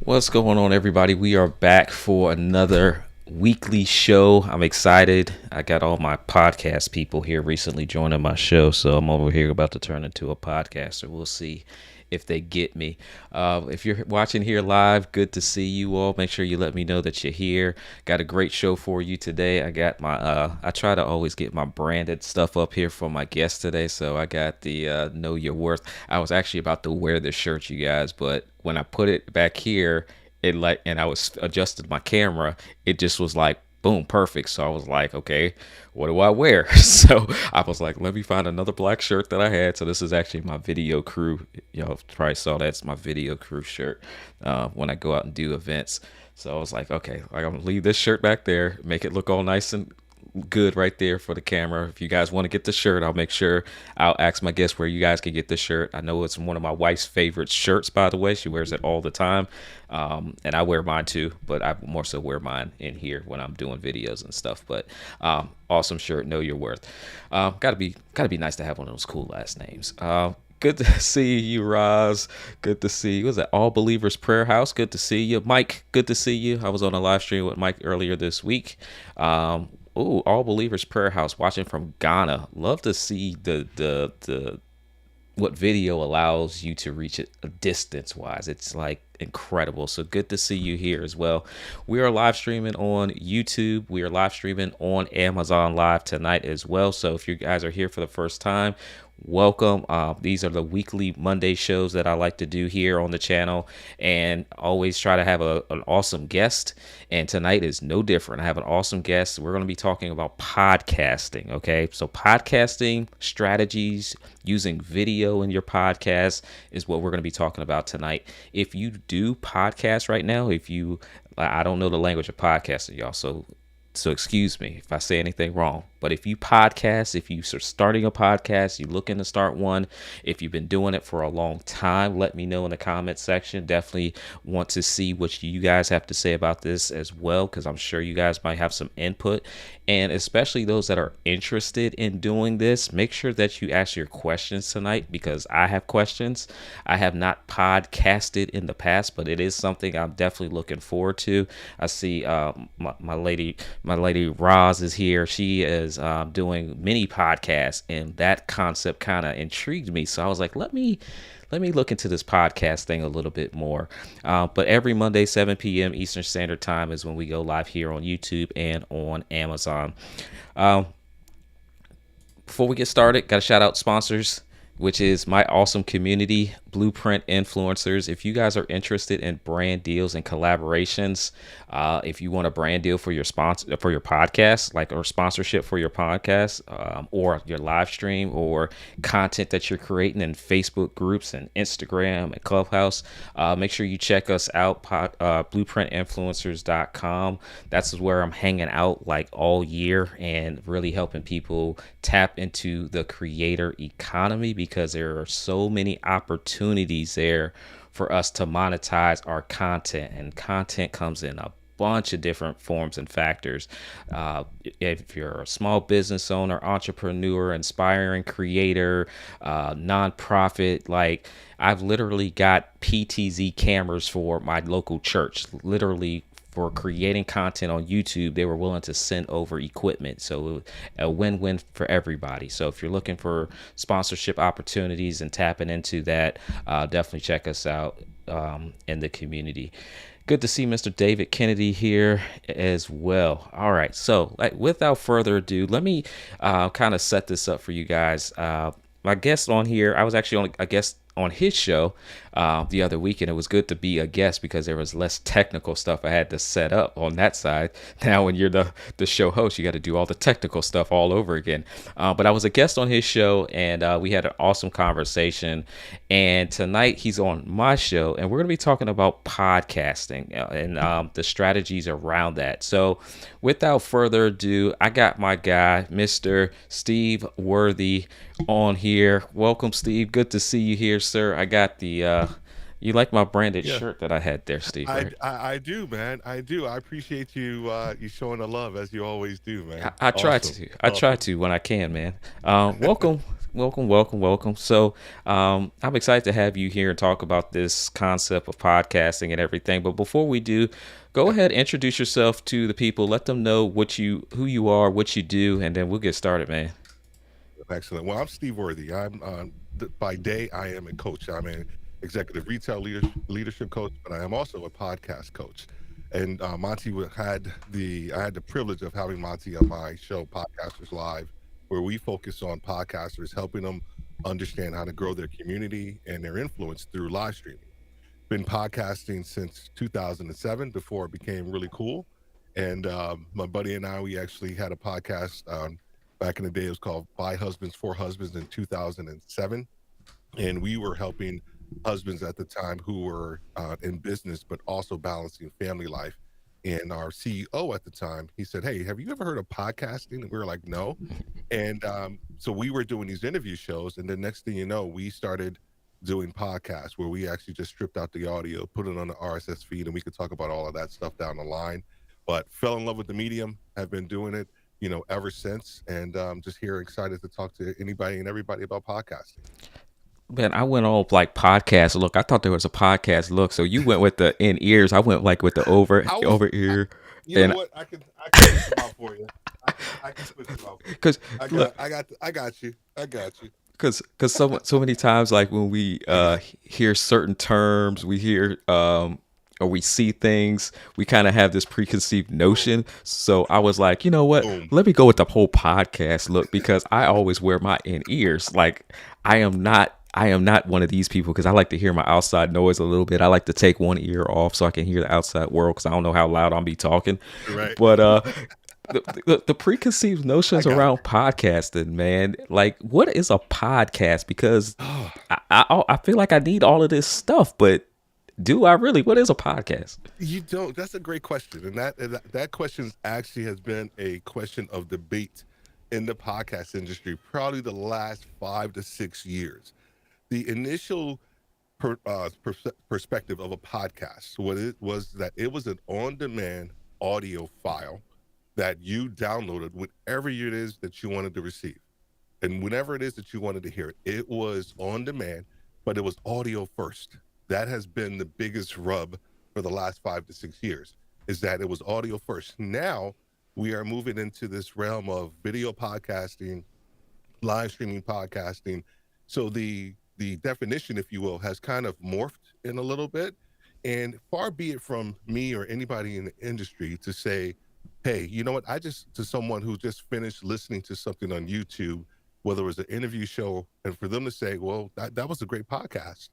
What's going on, everybody? We are back for another weekly show. I'm excited. I got all my podcast people here recently joining my show, so I'm over here about to turn into a podcaster. We'll see if they get me. If you're watching here live, good to see you all. Make sure you let me know that you're here. Got a great show for you today. I got my I try to always get my branded stuff up here for my guests today. So I got the Know Your Worth. I was actually about to wear this shirt, you guys, but when I put it back here, and I was adjusted my camera, it just was like boom, perfect. So I was like, okay, what do I wear? So I was like, let me find another black shirt that I had. So this is actually my video crew. Y'all probably saw that's my video crew shirt when I go out and do events. So I was like, okay, I'm gonna leave this shirt back there, make it look all nice and good right there for the camera. If you guys want to get the shirt, I'll make sure I'll ask my guests where you guys can get the shirt. I know it's one of my wife's favorite shirts, by the way. She wears it all the time, and I wear mine too, but I more so wear mine in here when I'm doing videos and stuff. But awesome shirt. Know your worth. Gotta be nice to have one of those cool last names. Good to see you, Roz. Good to see you. Was that All Believers Prayer House? Good to see you, Mike. Good to see you. I was on a live stream with Mike earlier this week. All Believers Prayer House, watching from Ghana. Love to see the what video allows you to reach it distance wise. It's like incredible. So good to see you here as well. We are live streaming on YouTube. We are live streaming on Amazon Live tonight as well. So if you guys are here for the first time, welcome. These are the weekly Monday shows that I like to do here on the channel, and always try to have an awesome guest. And tonight is no different. I have an awesome guest. We're going to be talking about podcasting. Okay, so podcasting strategies, using video in your podcast is what we're going to be talking about tonight. If you do podcast right now, I don't know the language of podcasting, y'all, so excuse me if I say anything wrong. But if you podcast, if you are starting a podcast, you're looking to start one, if you've been doing it for a long time, let me know in the comment section. Definitely want to see what you guys have to say about this as well, because I'm sure you guys might have some input. And especially those that are interested in doing this, make sure that you ask your questions tonight, because I have questions. I have not podcasted in the past, but it is something I'm definitely looking forward to. I see my lady Roz is here. She is doing mini podcasts, and that concept kind of intrigued me. So I was like, let me look into this podcast thing a little bit more. But every Monday, 7 p.m. Eastern Standard Time is when we go live here on YouTube and on Amazon. Before we get started, got to shout out sponsors, which is my awesome community, Blueprint Influencers. If you guys are interested in brand deals and collaborations, if you want a brand deal for your for your podcast, or sponsorship for your podcast, or your live stream, or content that you're creating in Facebook groups and Instagram and Clubhouse, make sure you check us out, blueprintinfluencers.com. That's where I'm hanging out like all year and really helping people tap into the creator economy, because there are so many opportunities there for us to monetize our content, and content comes in a bunch of different forms and factors. If you're a small business owner, entrepreneur, inspiring creator, nonprofit, like I've literally got PTZ cameras for my local church, literally for creating content on YouTube. They were willing to send over equipment. So a win-win for everybody. So if you're looking for sponsorship opportunities and tapping into that, definitely check us out in the community. Good to see Mr. David Kennedy here as well. All right. So without further ado, let me kind of set this up for you guys. My guest on here, I was actually a guest on his show the other week, and it was good to be a guest because there was less technical stuff I had to set up on that side. Now when you're the show host, you got to do all the technical stuff all over again. But I was a guest on his show, and we had an awesome conversation. And tonight he's on my show, and we're going to be talking about podcasting and the strategies around that. So without further ado, I got my guy, Mr. Steve Worthy, on here. Welcome, Steve. Good to see you here, sir. I got the you like my branded shirt that I had there, Steve, right? I do, man. I do. I appreciate you you showing the love as you always do, man. I try to. I try to when I can, man. Welcome. Welcome, welcome, welcome. So, I'm excited to have you here and talk about this concept of podcasting and everything. But before we do, go Yeah, ahead, introduce yourself to the people. Let them know who you are, what you do, and then we'll get started, man. excellent. Well, I'm Steve Worthy. By day, I am a coach. I'm an executive retail leadership coach, but I am also a podcast coach. And I had the privilege of having Monty on my show, Podcasters Live, where we focus on podcasters, helping them understand how to grow their community and their influence through live streaming. Been podcasting since 2007 before it became really cool. And my buddy and I, we actually had a podcast back in the day. It was called By Husbands for Husbands in 2007. And we were helping husbands at the time who were in business, but also balancing family life. And our CEO at the time, he said, "Hey, have you ever heard of podcasting?" And we were like, "No." And so we were doing these interview shows. And the next thing you know, we started doing podcasts where we actually just stripped out the audio, put it on the RSS feed, and we could talk about all of that stuff down the line. But fell in love with the medium, have been doing it, ever since. And just here excited to talk to anybody and everybody about podcasting. Man, I went on like podcast look. I thought there was a podcast look. So you went with the in ears. I went like with the I was, over I, ear, you know and what? I can switch them out for you. I can switch them out for you. because look, I got you. I got you. because so many times like when we I got hear certain terms, we hear or we see things, we kind of have this preconceived boom, notion. So I was like, you know what, boom. let me go with the whole podcast look, because I always wear my in ears. Like I am not one of these people, because I like to hear my outside noise a little bit. I like to take one ear off so I can hear the outside world, because I don't know how loud I'll be talking. Right. But the preconceived I notions got around podcasting, man. Like, what is a podcast? Because you. I feel like I need all of this stuff, but do I really? What is a podcast? You don't. That's a great question, and that question actually has been a question of debate in the podcast industry, probably the last 5 to 6 years. The initial perspective of a podcast, what it was, that it was an on-demand audio file that you downloaded whenever it is that you wanted to receive. And whenever it is that you wanted to hear it, it was on demand, but it was audio first. That has been the biggest rub for the last 5 to 6 years, is that it was audio first. Now we are moving into this realm of video podcasting, live streaming podcasting. So the definition, if you will, has kind of morphed in a little bit. And far be it from me or anybody in the industry to say, hey, you know what? To someone who just finished listening to something on YouTube, whether it was an interview show, and for them to say, well, that was a great podcast.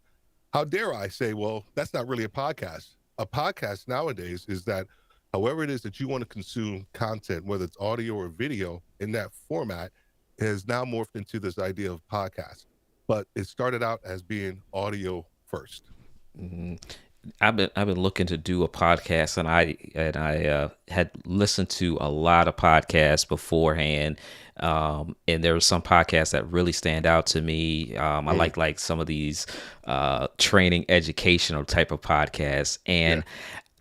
How dare I say, well, that's not really a podcast. A podcast nowadays is that however it is that you want to consume content, whether it's audio or video in that format, has now morphed into this idea of podcast. But it started out as being audio first. I've been looking to do a podcast, and I had listened to a lot of podcasts beforehand, and there were some podcasts that really stand out to me. I Mm, like some of these training educational type of podcasts, yeah. and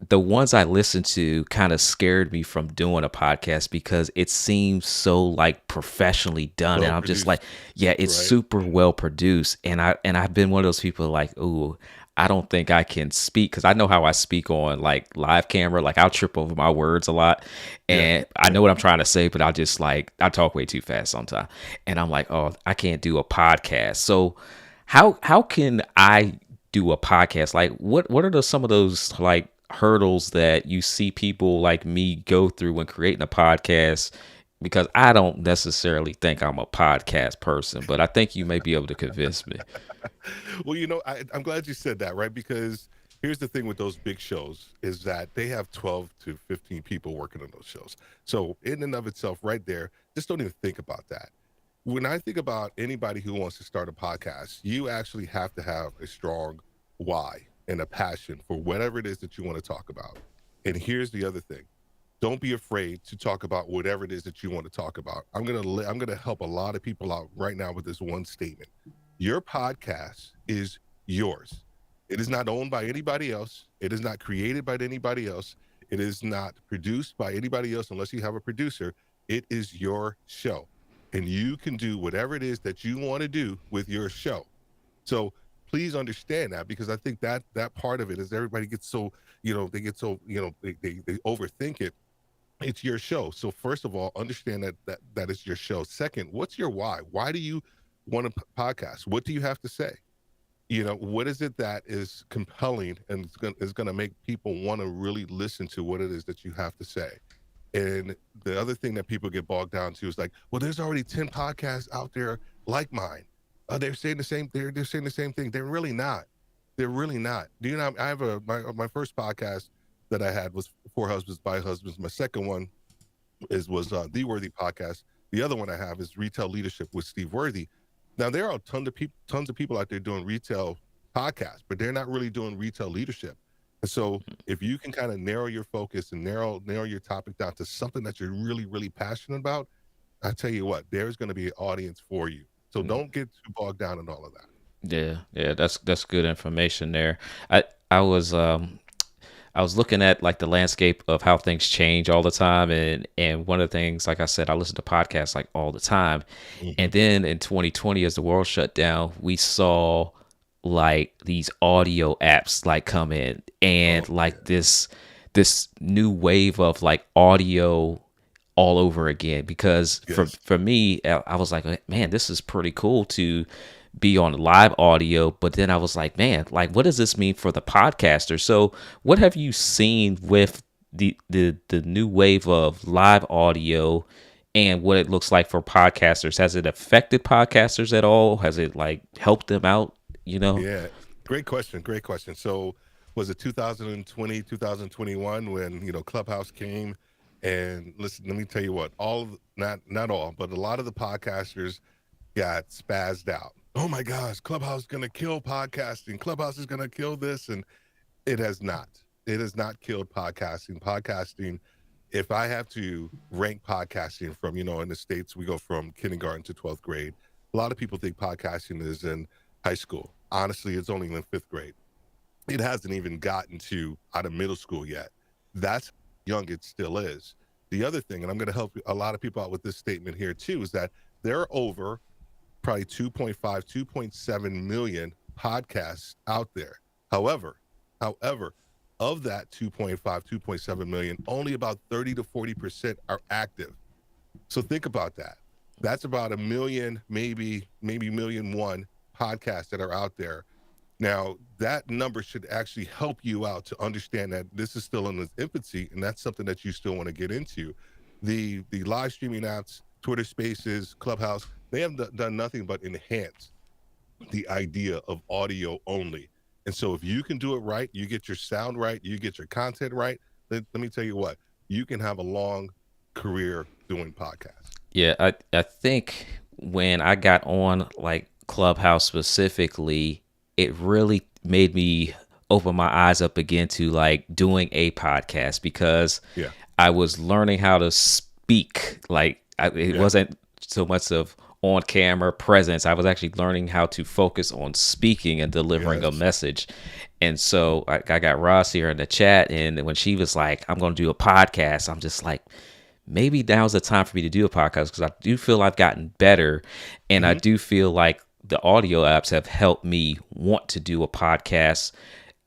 the ones I listened to kind of scared me from doing a podcast, because it seems so like professionally done, and Well I'm just like, produced. yeah, it's Right. super well produced, and I've been one of those people like, ooh, I don't think I can speak, because I know how I speak on like live camera. Like, I'll trip over my words a lot, Yeah. and I Yeah. know what I'm trying to say, but I talk way too fast sometimes, and I'm like, oh, I can't do a podcast. So how can I do a podcast? Like, what are some of those like hurdles that you see people like me go through when creating a podcast? Because I don't necessarily think I'm a podcast person, but I think you may be able to convince me. Well, I'm glad you said that, right? Because here's the thing with those big shows is that they have 12 to 15 people working on those shows. So in and of itself, right there, just don't even think about that. When I think about anybody who wants to start a podcast, you actually have to have a strong why and a passion for whatever it is that you want to talk about. And here's the other thing. Don't be afraid to talk about whatever it is that you want to talk about. I'm gonna help a lot of people out right now with this one statement. Your podcast is yours. It is not owned by anybody else. It is not created by anybody else. It is not produced by anybody else unless you have a producer. It is your show. and you can do whatever it is that you want to do with your show. So please understand that, because I think that that part of it is everybody gets so, they get so, they overthink it. It's your show. So first of all, understand that is your show. Second, what's your why? Why do you want to podcast? What do you have to say? What is it that is compelling and is going to make people want to really listen to what it is that you have to say? And the other thing that people get bogged down to is like, well, there's already 10 podcasts out there like mine. They're saying the same. They're saying the same thing. They're really not. They're really not. Do you know? I have my first podcast that I had was For Husbands by Husbands. My second one was The Worthy Podcast. The other one I have is Retail Leadership with Steve Worthy. Now there are tons of people out there doing retail podcasts, but they're not really doing retail leadership. And so if you can kind of narrow your focus and narrow your topic down to something that you're really, really passionate about, I tell you what, there's going to be an audience for you. So don't get too bogged down in all of that. Yeah, that's good information there. I I was um I was looking at like the landscape of how things change all the time, and one of the things, like I said, I listen to podcasts like all the time, Hmm. and then in 2020, as the world shut down, we saw like these audio apps like come in, Oh and yeah. like this new wave of like audio all over again. Because for Yes. for me, I was like, man, this is pretty cool to be on live audio. But then I was like, man, like what does this mean for the podcaster? So what have you seen with the new wave of live audio and what it looks like for podcasters? Has it affected podcasters at all? Has it like helped them out, you know? Yeah. Great question. Great question. So was it 2020, 2021 when, Clubhouse came? And listen, let me tell you what, not all, but a lot of the podcasters got spazzed out. Oh my gosh, Clubhouse is going to kill podcasting. Clubhouse is going to kill this. And it has not. It has not killed podcasting. Podcasting, if I have to rank podcasting from, in the States, we go from kindergarten to 12th grade. A lot of people think podcasting is in high school. Honestly, it's only in fifth grade. It hasn't even gotten to out of middle school yet. That's how young it still is. The other thing, and I'm going to help a lot of people out with this statement here too, is that there are over probably 2.5, 2.7 million podcasts out there. However, however, of that 2.5, 2.7 million, only about 30 to 40% are active. So think about that. That's about a million, maybe million one podcasts that are out there. Now, that number should actually help you out to understand that this is still in its infancy, and that's something that you still want to get into. The live streaming apps, Twitter Spaces, Clubhouse, they have done nothing but enhance the idea of audio only. And so if you can do it right, you get your sound right, you get your content right, let me tell you what, you can have a long career doing podcasts. Yeah, I think when I got on like Clubhouse specifically, it really made me open my eyes up again to like doing a podcast because Yeah. I was learning how to speak. It Yeah. wasn't so much of on camera presence. I was actually learning how to focus on speaking and delivering a Yes. message. And so I got Ross here in the chat, and when she was like, "I'm going to do a podcast," I'm just like, maybe now's the time for me to do a podcast because I do feel I've gotten better, and I Hmm. do feel like the audio apps have helped me want to do a podcast,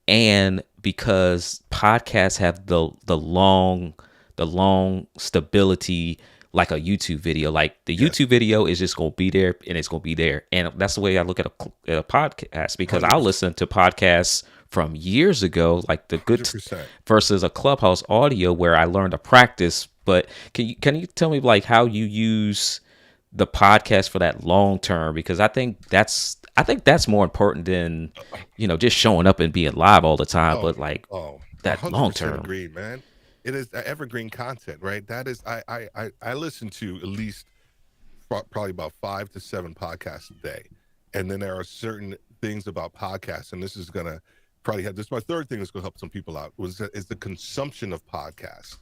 and because podcasts have the long stability like a YouTube video. Like the Yes. YouTube video is just going to be there and it's going to be there. And that's the way I look at a podcast because I'll 100%. listen to podcasts from years ago, like the good 100%. versus a Clubhouse audio where I learned to practice. But can you tell me like how you use the podcast for that long term? Because I think that's more important than just showing up and being live all the time. Oh, But like oh, that long 100% term. agreed, man. It is evergreen content, right? That is, I listen to at least probably about 5 to 7 podcasts a day. And then there are certain things about podcasts, and this is gonna probably have this is my third thing that's gonna help some people out is the consumption of podcasts,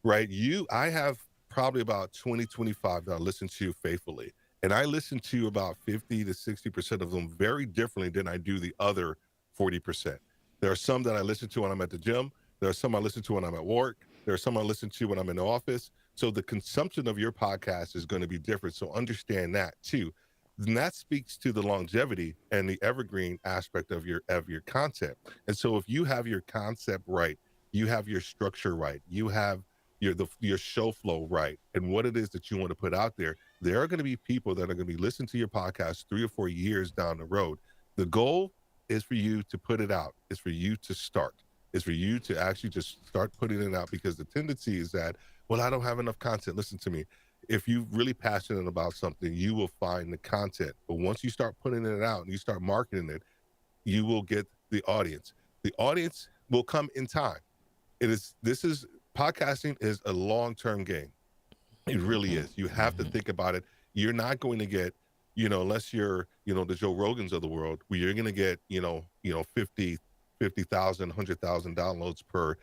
right? I have probably about 20, 25 that I listen to faithfully. And I listen to about 50 to 60% of them very differently than I do the other 40%. There are some that I listen to when I'm at the gym. There are some I listen to when I'm at work. There are some I listen to when I'm in the office. So the consumption of your podcast is going to be different. So understand that too. And that speaks to the longevity and the evergreen aspect of your content. And so if you have your concept right, you have your structure right, you have your show flow right, and what it is that you want to put out there are going to be people that are going to be listening to your podcast 3 or 4 years down the road. The goal is for you to put it out. Is for you to start. Is for you to actually just start putting it out, because the tendency is that, well, I don't have enough content. Listen to me. If you're really passionate about something, you will find the content. But once you start putting it out and you start marketing it, you will get the audience. The audience will come in time. This is podcasting is a long-term game. It really Hmm. is. You have to Hmm. think about it. You're not going to get, unless you're, the Joe Rogans of the world, where you're going to get, 50,000, 100,000 downloads per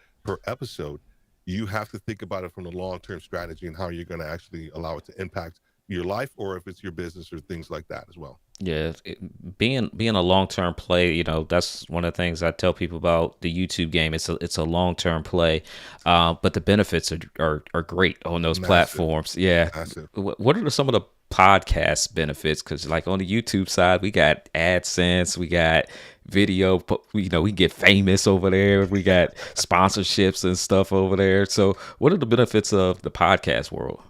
episode. You have to think about it from the long-term strategy and how you're going to actually allow it to impact your life, or if it's your business or things like that as well. Yeah, being a long term play, that's one of the things I tell people about the YouTube game. It's a long term play, but the benefits are great on those Massive, platforms. Yeah, massive. what are some of the podcast benefits? Because like on the YouTube side, we got AdSense, we got video. We get famous over there. We got sponsorships and stuff over there. So, what are the benefits of the podcast world?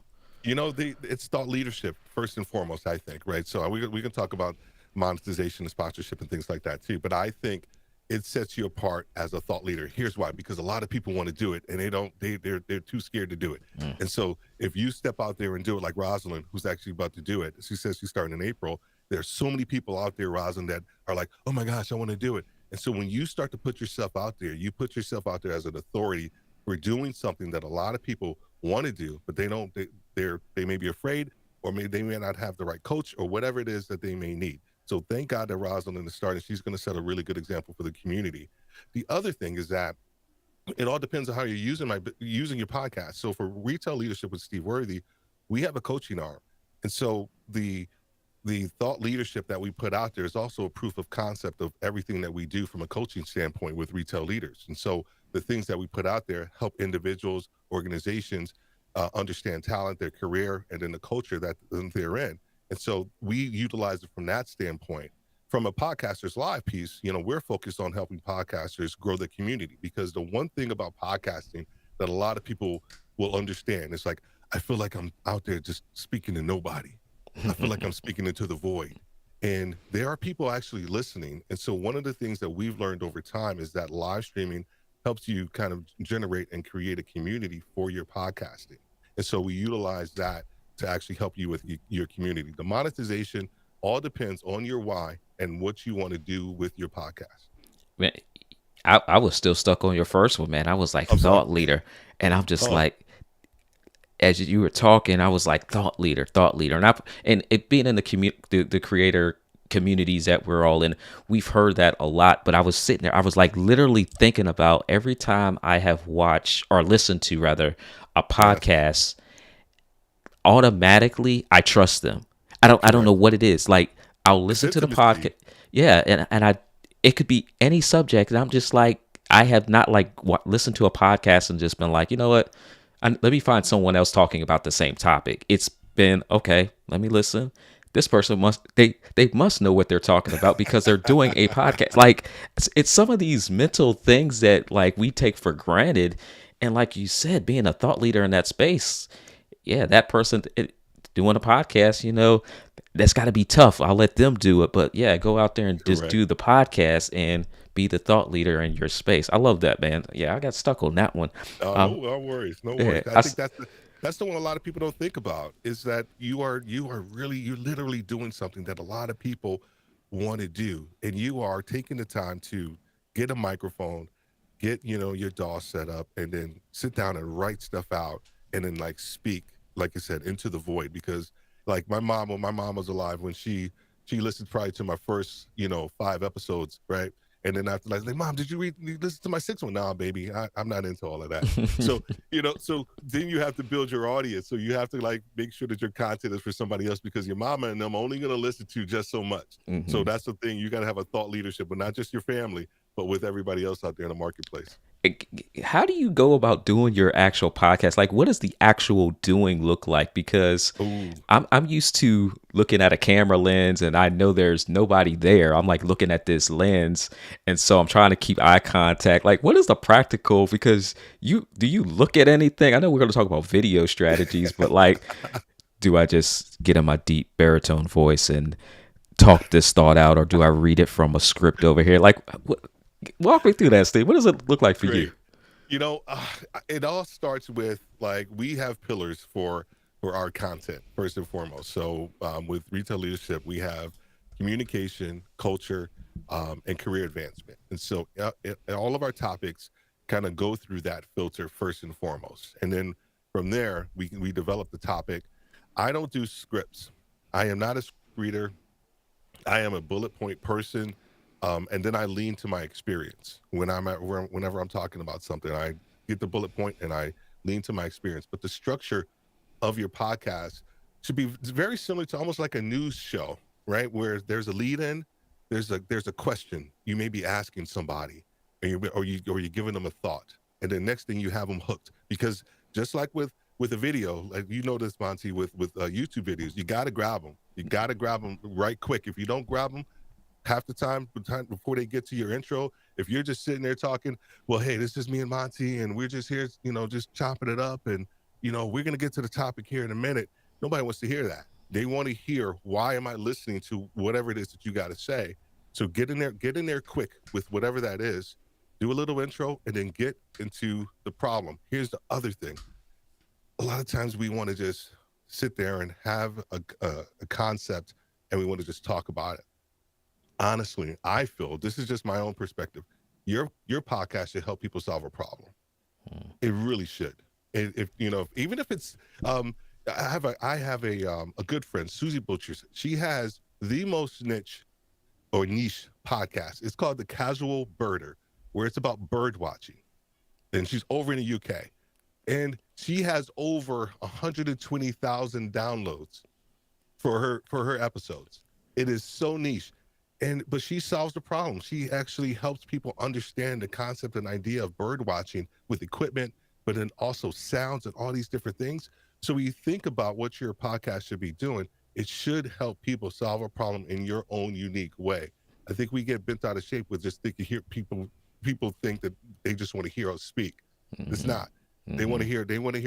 It's thought leadership first and foremost, I think, right? So we can talk about monetization and sponsorship and things like that too. But I think it sets you apart as a thought leader. Here's why: because a lot of people want to do it and they don't. They're too scared to do it. Mm. And so if you step out there and do it, like Rosalind, who's actually about to do it, she says she's starting in April. There's so many people out there, Rosalind, that are like, oh my gosh, I want to do it. And so when you start to put yourself out there, you put yourself out there as an authority for doing something that a lot of people want to do, but they don't. They may be afraid, or maybe they may not have the right coach, or whatever it is that they may need. So thank God that Rosalind is starting. She's going to set a really good example for the community. The other thing is that it all depends on how you're using your podcast. So for Retail Leadership with Steve Worthy, we have a coaching arm, and so the thought leadership that we put out there is also a proof of concept of everything that we do from a coaching standpoint with retail leaders. And so the things that we put out there help individuals, organizations understand talent, their career, and then the culture that they're in. And so we utilize it from that standpoint. From a podcaster's live piece, we're focused on helping podcasters grow the community, because the one thing about podcasting that a lot of people will understand is like, I feel like I'm out there just speaking to nobody. I feel like I'm speaking into the void. And there are people actually listening. And so one of the things that we've learned over time is that live streaming helps you kind of generate and create a community for your podcasting. And so we utilize that to actually help you with your community. The monetization all depends on your why and what you want to do with your podcast. Man, I was still stuck on your first one, man. I was like I'm sorry. thought leader, and I'm just Oh, like, as you were talking, I was like thought leader, and it being in the creator communities that we're all in, we've heard that a lot. But I was sitting there, I was like literally thinking about every time I have watched or listened to rather a yes, podcast, automatically I trust them. I don't know correct. what it is. Like I'll It's listen to the intimacy. podcast, yeah, and I it could be any subject, and I'm just like I have not like listened to a podcast and just been like, you know what, let me find someone else talking about the same topic. It's been okay. Let me listen. This person they must know what they're talking about because they're doing a podcast. Like it's some of these mental things that like we take for granted, and like you said, being a thought leader in that space, yeah, that person doing a podcast, that's got to be tough. I'll let them do it, but yeah, go out there and just Correct. do the podcast and be the thought leader in your space. I love that, man. Yeah, I got stuck on that one. No, Um, no worries, no yeah, worries. I think that's the one a lot of people don't think about, is that you're literally doing something that a lot of people want to do, and you are taking the time to get a microphone, get your DAW set up, and then sit down and write stuff out, and then like speak, like I said, into the void. Because like when my mom was alive, when she listened probably to my first 5 episodes, right? And then after, like, Mom, did you listen to my sixth one? Nah, baby, I'm not into all of that. So, so then you have to build your audience. So you have to like make sure that your content is for somebody else, because your mama and them are only going to listen to just so much. So mhm. that's the thing. You got to have a thought leadership, but not just your family, but with everybody else out there in the marketplace. how do you go about doing your actual podcast? Like, what does the actual doing look like? Because Ooh, I'm used to looking at a camera lens and I know there's nobody there. I'm like looking at this lens, and so I'm trying to keep eye contact. Like, what is the practical? Because you look at anything? I know we're going to talk about video strategies, but like, do I just get in my deep baritone voice and talk this thought out, or do I read it from a script over here? Like, walk me through that, Steve. What does it look like for you? great. You know, it all starts with like we have pillars for our content first and foremost. So with retail leadership, we have communication, culture, and career advancement. And so all of our topics kind of go through that filter first and foremost. And then from there, we develop the topic. I don't do scripts. I am not a script reader. I am a bullet point person, and then I lean to my experience when whenever I'm talking about something. I get the bullet point and I lean to my experience. But the structure of your podcast should be very similar to almost like a news show, right? Where there's a lead in, there's a question you may be asking somebody, and you're giving them a thought, and the next thing you have them hooked because just like with a video, like you know this, Monty, with YouTube videos, you got to grab them. You got to grab them right quick. If you don't grab them, half the time before they get to your intro, if you're just sitting there talking, well, hey, this is me and Monty, and we're just here, just chopping it up, and we're gonna get to the topic here in a minute. Nobody wants to hear that. They want to hear why am I listening to whatever it is that you got to say. So get in there quick with whatever that is. Do a little intro, and then get into the problem. Here's the other thing a lot of times we want to just sit there and have a concept and we want to just talk about it. Honestly, I feel this is just my own perspective. Your podcast should help people solve a problem. It really should. If even if it's I have a good friend, Susie Butchers. She has the most niche podcast. It's called The Casual Birder, where it's about bird watching. And she's over in the UK. And she has over 120,000 downloads for her episodes. It is so niche. But she solves the problem. She actually helps people understand the concept and idea of bird watching with equipment, but then also sounds and all these different things. So when you think about what your podcast should be doing, it should help people solve a problem in your own unique way. I think we get bent out of shape with just thinking here people think that they just want to hear us speak. It's Mm-hmm. not. They want to hear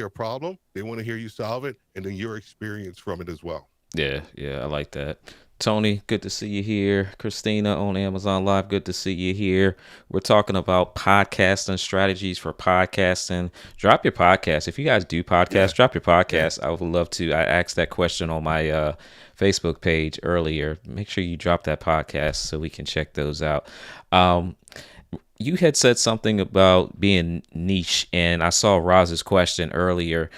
a problem, they want to hear you solve it, and then your experience from it as well. Yeah, yeah, I like that. Tony, good to see you here. Christina on Amazon Live, good to see you here. We're talking about podcasting strategies for podcasting. Drop your podcast. If you guys do Yeah, podcasts, drop your yeah. podcast. I would love to. I asked that question on my Facebook page earlier. Make sure you drop that podcast so we can check those out. Um, you had said something about being niche, and I saw Roz's question earlier.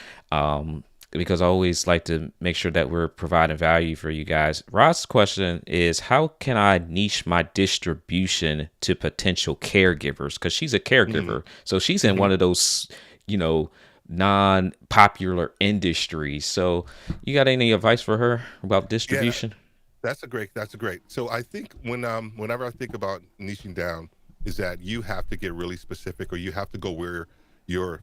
Because I always like to make sure that we're providing value for you guys. Roz's question is, how can I niche my distribution to potential caregivers? Because she's a Mm-hmm. caregiver, so she's in Mm-hmm. one of those, you know, non-popular industries. So, you got any advice for her about Yeah, distribution? that's a great. So I think whenever I think about niching down, is that you have to get really specific, or you have to go where your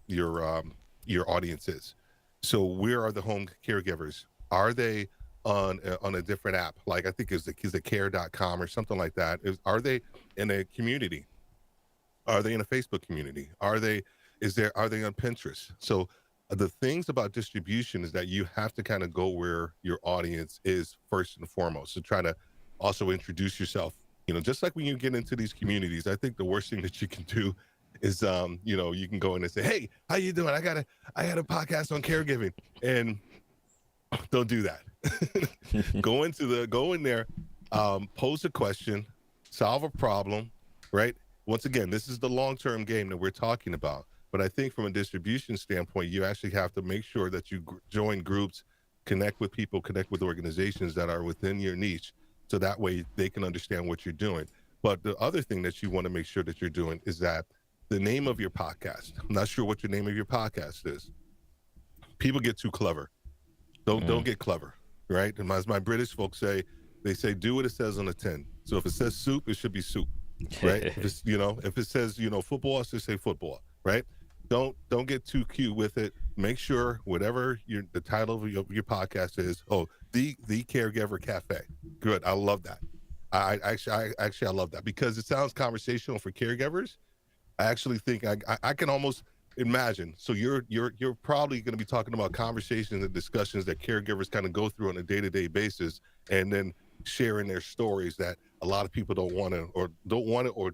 audience is. So where are the home caregivers? Are they on a different app? Like I think is the care.com or something like that. Are they in a community? Are they in a Facebook community? Are they on Pinterest? So the things about distribution is that you have to kind of go where your audience is first and foremost. So try to also introduce yourself. Just like when you get into these communities, I think the worst thing that you can do is you can go in and say, "Hey, how you doing? I got a podcast on caregiving." And don't do that. Go in there, pose a question, solve a problem, right? Once again, this is the long-term game that we're talking about. But I think from a distribution standpoint, you actually have to make sure that you join groups, connect with people, connect with organizations that are within your niche, so that way they can understand what you're doing. But the other thing that you want to make sure that you're doing is that the name of your podcast. I'm not sure what your name of your podcast is. People get too clever. Don't Mm. get clever, right? And as my British folks say, they say do what it says on the tin. So if it says soup, it should be soup, right? If it says football, it should say football. right? Don't get too cute with it. Make sure whatever the title of your podcast is. Oh, the Caregiver Cafe. Good. I love that. I love that because it sounds conversational for caregivers. I actually think I can almost imagine. So you're probably going to be talking about conversations and discussions that caregivers kind of go through on a day-to-day basis, and then sharing their stories that a lot of people don't want to or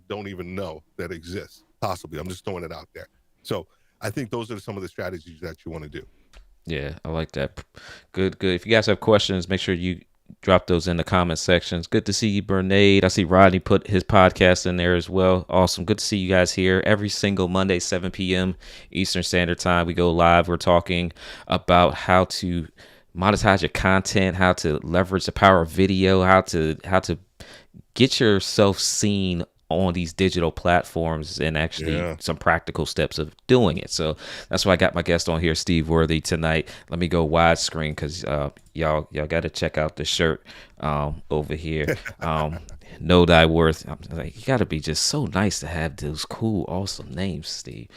don't even know that exists. Possibly, I'm just throwing it out there. So I think those are some of the strategies that you want to do. Yeah, I like that. Good, good. If you guys have questions, make sure you drop those in the comment sections. Good to see you, Bernade. I see Rodney put his podcast in there as well. Awesome. Good to see you guys here every single Monday, 7 p.m. Eastern Standard Time. We go live. We're talking about how to monetize your content, how to leverage the power of video, how to get yourself seen on these digital platforms and actually Yeah. some practical steps of doing it. So that's why I got my guest on here, Steve Worthy, tonight. Let me go widescreen because y'all got to check out the shirt over here. Know thy worth. I'm like, you got to be just so nice to have those cool, awesome names, Steve.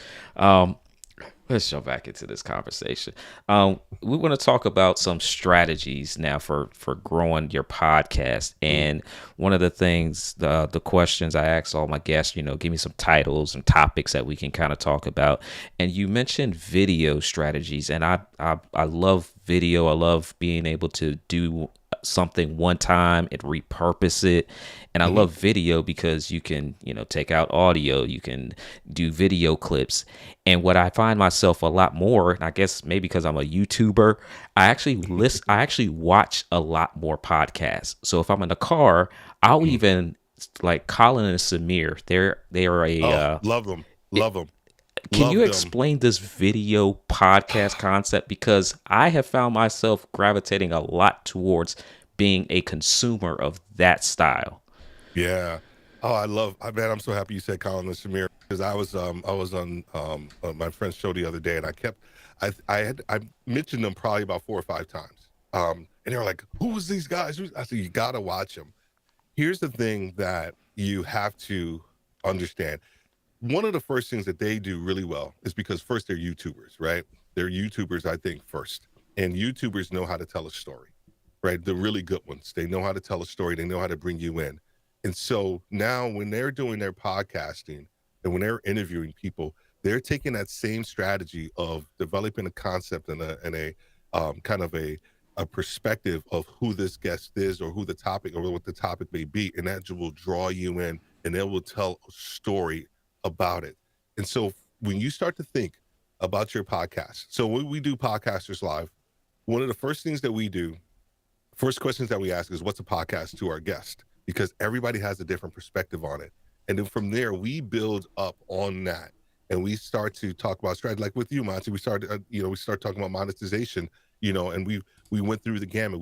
Let's jump back into this conversation. We want to talk about some strategies now for growing your podcast. Mm. And one of the things, the questions I ask all my guests, give me some titles and topics that we can kind of talk about. And you mentioned video strategies, and I love video. I love being able to do something one time and repurpose it. And I Hmm. love video because you can, take out audio, you can do video clips. And what I find myself a lot more, and I guess maybe because I'm a YouTuber, I actually watch a lot more podcasts. So if I'm in the car, I'll Mm. even like Colin and Samir. They are a Oh, love them, love them, can you love them. explain this video podcast concept? Because I have found myself gravitating a lot towards being a consumer of that style. Yeah. Oh, man, I'm so happy you said Colin and Samir because I was on my friend's show the other day and I mentioned them probably about 4 or 5 times. And they were like, "Who was these guys?" I said, "You gotta watch them." Here's the thing that you have to understand. One of the first things that they do really well is because first they're YouTubers, right? They're YouTubers, I think, first. And YouTubers know how to tell a story, right? The really good ones. They know how to tell a story, they know how to bring you in. And so now when they're doing their podcasting and when they're interviewing people, they're taking that same strategy of developing a concept and a kind of a perspective of who this guest is or who the topic or what the topic may be, and that will draw you in and they will tell a story about it. And so when you start to think about your podcast, so when we do Podcasters Live, one of the first things that we do, first questions that we ask is what's a podcast to our guest? Because everybody has a different perspective on it. And then from there, we build up on that and we start to talk about strategy. Like with you, Monty, we start talking about monetization, and we went through the gamut.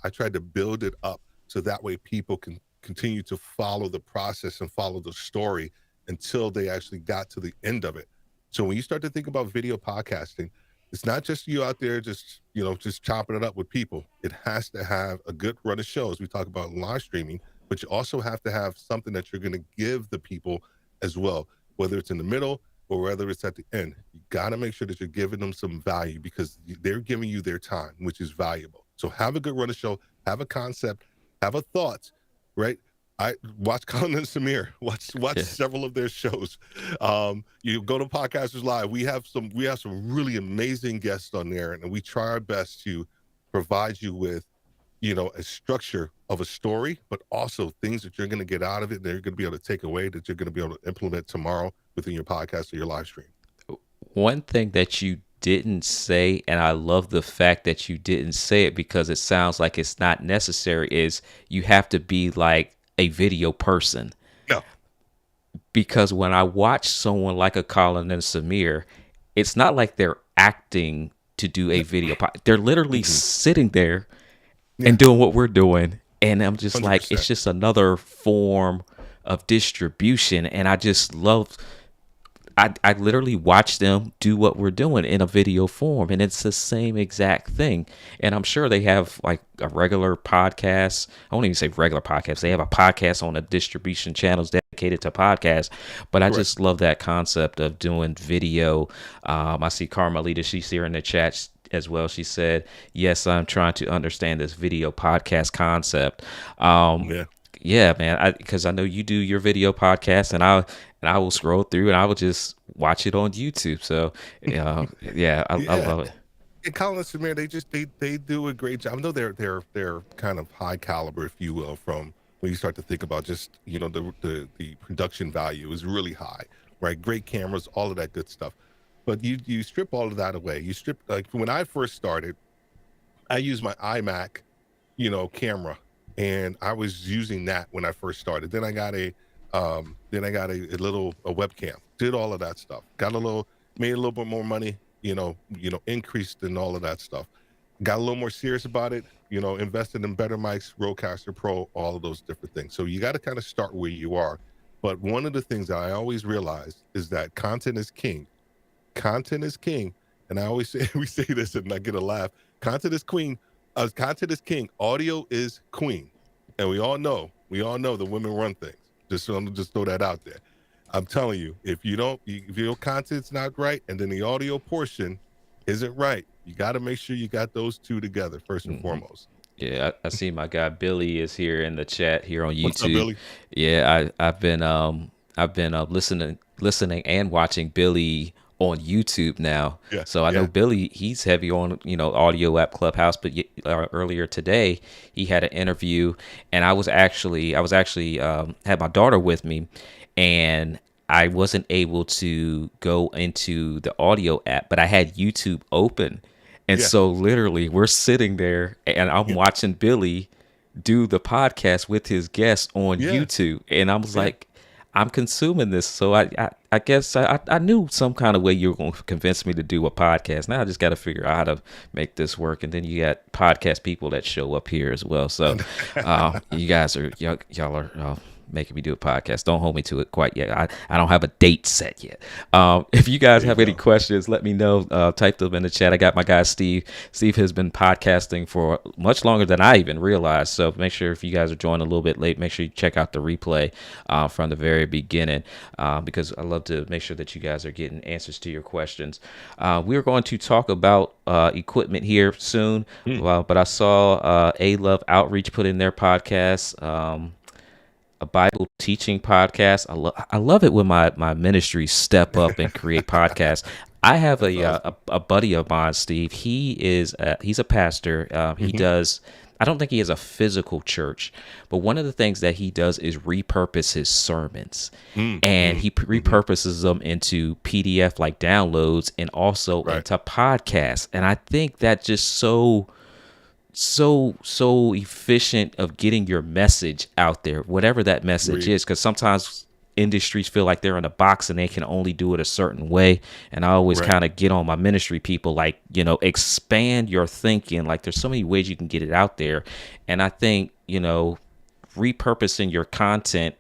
I tried to build it up so that way people can continue to follow the process and follow the story until they actually got to the end of it. So when you start to think about video podcasting, it's not just you out there just chopping it up with people. It has to have a good run of shows. We talk about live streaming, but you also have to have something that you're going to give the people as well, whether it's in the middle or whether it's at the end. You got to make sure that you're giving them some value because they're giving you their time, which is valuable. So have a good run of show, have a concept, have a thought, right? I watch Colin and Samir. Watch Yeah. several of their shows. You go to Podcasters Live. We have some really amazing guests on there, and we try our best to provide you with a structure of a story, but also things that you're going to get out of it that you're going to be able to take away that you're going to be able to implement tomorrow within your podcast or your live stream. One thing that you didn't say, and I love the fact that you didn't say it because it sounds like it's not necessary, is you have to be like a video person. No. Because when I watch someone like a Colin and Samir, it's not like they're acting to do a No. video. They're literally Mm-mm. sitting there Yeah. and doing what we're doing. And I'm just like, it's 100%. just another form of distribution. And I just love, I literally watch them do what we're doing in a video form, and it's the same exact thing. And I'm sure they have like a regular podcast. I won't even say regular podcast. They have a podcast on a distribution channels dedicated to podcasts. But I Correct. just love that concept of doing video. I see Carmelita, she's here in the chat as well. She said, "Yes, I'm trying to understand this video podcast concept." Um, Yeah. yeah, man, because I know you do your video podcast, and I will scroll through and I will just watch it on YouTube. So, yeah, I Yeah. love it. And Colin and Samir, they do a great job. I know they're kind of high caliber, if you will, from when you start to think about just the production value is really high, right? Great cameras, all of that good stuff. But you strip all of that away. You strip, like when I first started, I used my iMac, camera, and I was using that when I first started. Then I got a little a webcam. Did all of that stuff. Got a little made a little bit more money. Increased in all of that stuff. Got a little more serious about it. Invested in better mics, Rodecaster Pro, all of those different things. So you got to kind of start where you are. But one of the things that I always realize is that content is king. Content is king. And I always say, we say this and I get a laugh. Content is queen. Content is king. Audio is queen. And we all know the women run things. Just throw that out there. I'm telling you, if your content's not right, and then the audio portion isn't right, you got to make sure you got those two together first and Mhm. foremost. Yeah, I see my guy Billy is here in the chat here on What's up, YouTube. Billy? Yeah, I've been listening and watching Billy on YouTube now. Yeah, So I know yeah. Billy, he's heavy on audio app Clubhouse. But earlier today he had an interview, and I was actually had my daughter with me, and I wasn't able to go into the audio app, but I had YouTube open. And Yeah, so literally we're sitting there and I'm yeah, watching Billy do the podcast with his guests on yeah, YouTube. And I was yeah. like, I'm consuming this. So I guess I knew some kind of way you were going to convince me to do a podcast. Now I just got to figure out how to make this work. And then you got podcast people that show up here as well. So you guys are, y'all are making me do a podcast. Don't hold me to it quite yet. I don't have a date set yet. If you guys There you have any go. questions, let me know. Type them in the chat. I got my guy Steve. Steve has been podcasting for much longer than I even realized. So make sure if you guys are joining a little bit late, make sure you check out the replay from the very beginning because I love to make sure that you guys are getting answers to your questions. We're going to talk about equipment here soon, Hmm. but I saw A Love Outreach put in their podcast. A Bible teaching podcast. I love it when my ministries step up and create podcasts. I have That's a awesome. a buddy of mine, Steve. He's a pastor. He Hmm. does. I don't think he has a physical church, but one of the things that he does is repurpose his sermons, Mm, and mm, he hmm. repurposes them into PDF like downloads and also Right, into podcasts. And I think that just so efficient of getting your message out there, whatever that message agreed. is, because sometimes industries feel like they're in a box and they can only do it a certain way. And I always Right. kind of get on my ministry people, like, expand your thinking. Like, there's so many ways you can get it out there. And I think, repurposing your content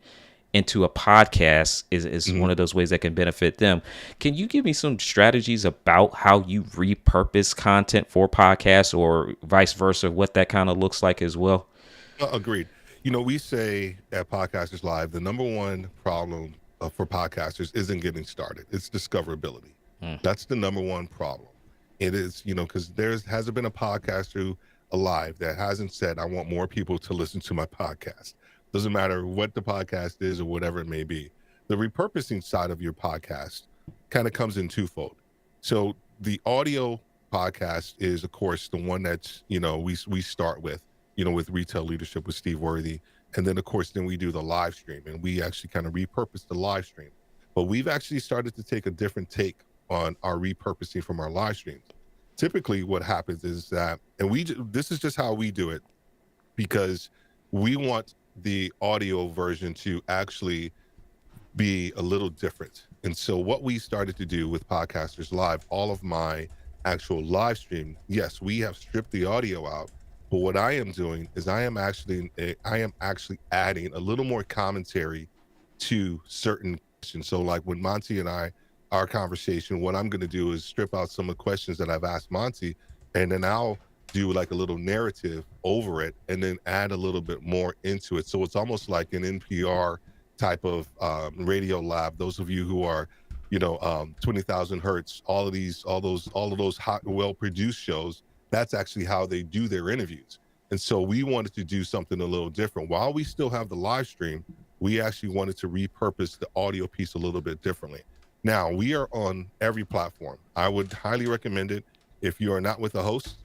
into a podcast is Hmm. one of those ways that can benefit them. Can you give me some strategies about how you repurpose content for podcasts or vice versa, what that kind of looks like as well? Agreed. We say at Podcasters Live, the number one problem for podcasters isn't getting started. It's discoverability. Mm. That's the number one problem. It is, because there hasn't been a podcaster alive that hasn't said, I want more people to listen to my podcast. Doesn't matter what the podcast is or whatever it may be. The repurposing side of your podcast kind of comes in twofold. So the audio podcast is, of course, the one that's, we start with retail leadership with Steve Worthy. And then, of course, then we do the live stream and we actually kind of repurpose the live stream. But we've actually started to take a different take on our repurposing from our live streams. Typically, what happens is that, and this is just how we do it because we want the audio version to actually be a little different. And so what we started to do with Podcasters Live, all of my actual live stream, yes, we have stripped the audio out. But what I am doing is I am actually adding a little more commentary to certain questions. So like when Monty and I our conversation, what I'm going to do is strip out some of the questions that I've asked Monty, and then I'll do like a little narrative over it and then add a little bit more into it. So it's almost like an NPR type of radio lab. Those of you who are, 20,000 hertz, all of those hot, well produced shows, that's actually how they do their interviews. And so we wanted to do something a little different. While we still have the live stream, we actually wanted to repurpose the audio piece a little bit differently. Now, we are on every platform. I would highly recommend it. If you are not with a host,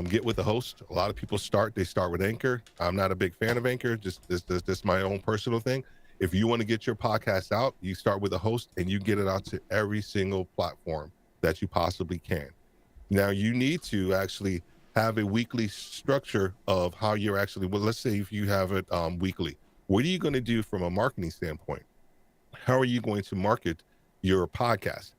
get with a host. A lot of people they start with Anchor. I'm not a big fan of Anchor, just this my own personal thing. If you want to get your podcast out, you start with a host and you get it out to every single platform that you possibly can. Now, you need to actually have a weekly structure of how you're actually, well, let's say if you have it weekly, what are you going to do from a marketing standpoint? How are you going to market your podcast?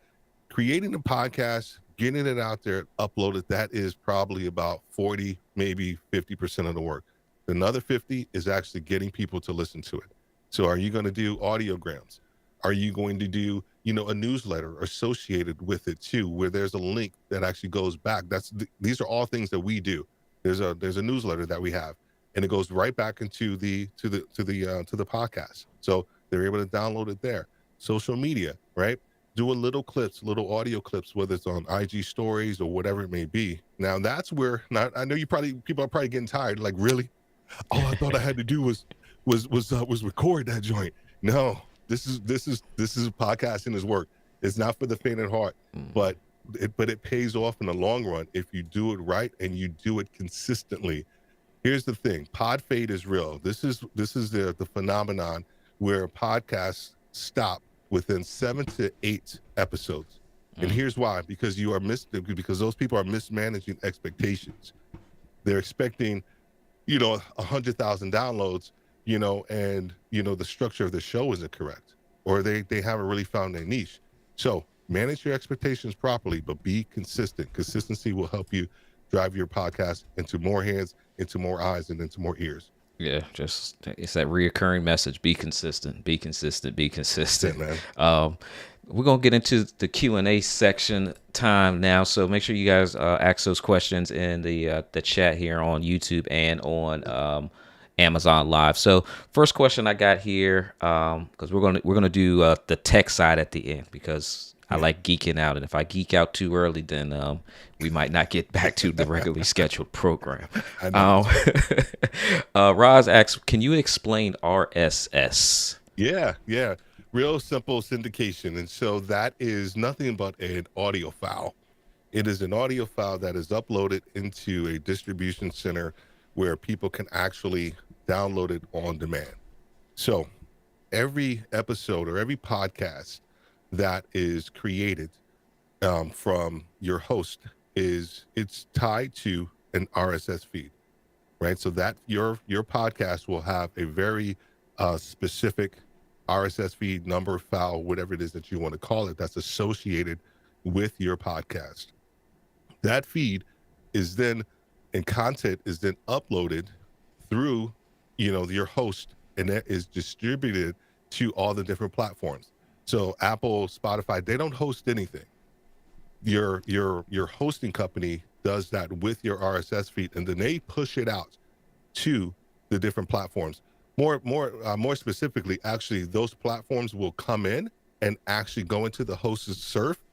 Creating a podcast, getting it out there, upload it, that is probably about 40, maybe 50% of the work. Another 50 is actually getting people to listen to it. So are you going to do audiograms? Are you going to do, a newsletter associated with it too, where there's a link that actually goes back? These are all things that we do. There's a newsletter that we have, and it goes right back into the podcast. So they're able to download it there. Social media, right? Doing little little audio clips, whether it's on IG stories or whatever it may be. Now that's where, now I know people are probably getting tired. Like, really? All I thought I had to do was record that joint. No, this is podcasting is work. It's not for the faint of heart, but it pays off in the long run if you do it right and you do it consistently. Here's the thing: pod fade is real. This is the phenomenon where podcasts stop within 7 to 8 episodes. And here's why: because because those people are mismanaging expectations. They're expecting 100,000 downloads, and the structure of the show isn't correct, or they haven't really found their niche. So manage your expectations properly, but be consistent. Consistency will help you drive your podcast into more hands, into more eyes, and into more ears. Yeah, it's that reoccurring message: be consistent, be consistent, be consistent. That's it, man. We're gonna get into the Q&A section time now, so make sure you guys ask those questions in the chat here on YouTube and on Amazon Live. So first question I got here, because we're gonna do the tech side at the end, because I like geeking out, and if I geek out too early, then we might not get back to the regularly scheduled program. Roz asks, can you explain RSS? Yeah. Real simple syndication. And so that is nothing but an audio file. It is an audio file that is uploaded into a distribution center where people can actually download it on demand. So every episode or every podcast that is created from your host it's tied to an RSS feed, right? So that your podcast will have a very specific RSS feed, number, file, whatever it is that you want to call it, that's associated with your podcast. That feed is then, and content is then uploaded through, your host, and that is distributed to all the different platforms. So Apple, Spotify, they don't host anything. Your hosting company does that with your RSS feed, and then they push it out to the different platforms. More specifically, actually, those platforms will come in and actually go into the host's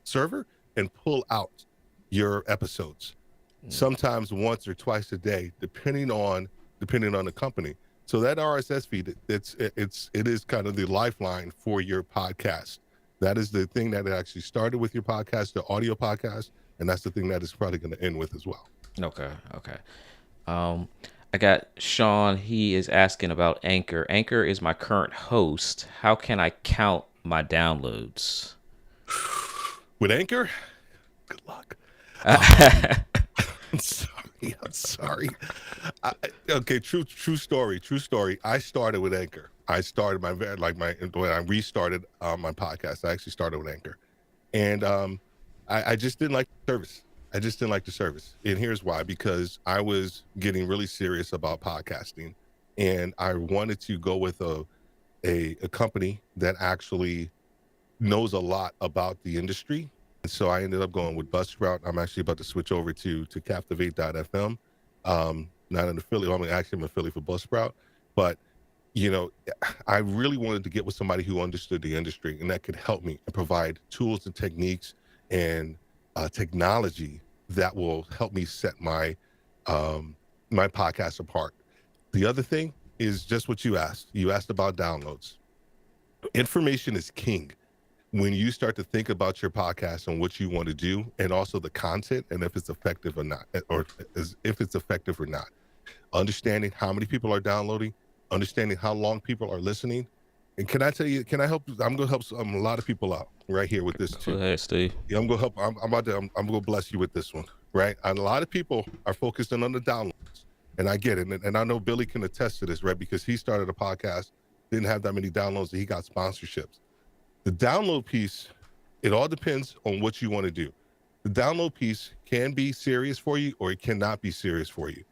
server and pull out your episodes. Sometimes once or twice a day, depending on the company. So that RSS feed, it is kind of the lifeline for your podcast. That is the thing that it actually started with your podcast, the audio podcast, and that's the thing that it's probably going to end with as well. Okay. I got Sean. He is asking about Anchor. Anchor is my current host. How can I count my downloads? With Anchor, good luck. I'm sorry. Okay, true story. I started with Anchor. I started when I restarted my podcast. I actually started with Anchor, and I just didn't like the service. And here's why: because I was getting really serious about podcasting, and I wanted to go with a company that actually knows a lot about the industry. And so I ended up going with Buzzsprout. I'm actually about to switch over to Captivate.fm. Not an affiliate. I'm actually an affiliate for Buzzsprout, but you know, I really wanted to get with somebody who understood the industry and that could help me and provide tools and techniques and technology that will help me set my podcast apart. The other thing is just what you asked. You asked about downloads. Information is king when you start to think about your podcast and what you want to do, and also the content and if it's effective or not, or if it's effective or not. Understanding how many people are downloading, understanding how long people are listening. And can I tell you, can I help? I'm going to help a lot of people out right here with this too. Hey, Steve. Yeah, I'm going to help. I'm going to bless you with this one, right? And a lot of people are focused on the downloads, and I get it. And I know Billy can attest to this, right? Because he started a podcast, didn't have that many downloads, and he got sponsorships. The download piece, it all depends on what you want to do. The download piece can be serious for you, or it cannot be serious for you.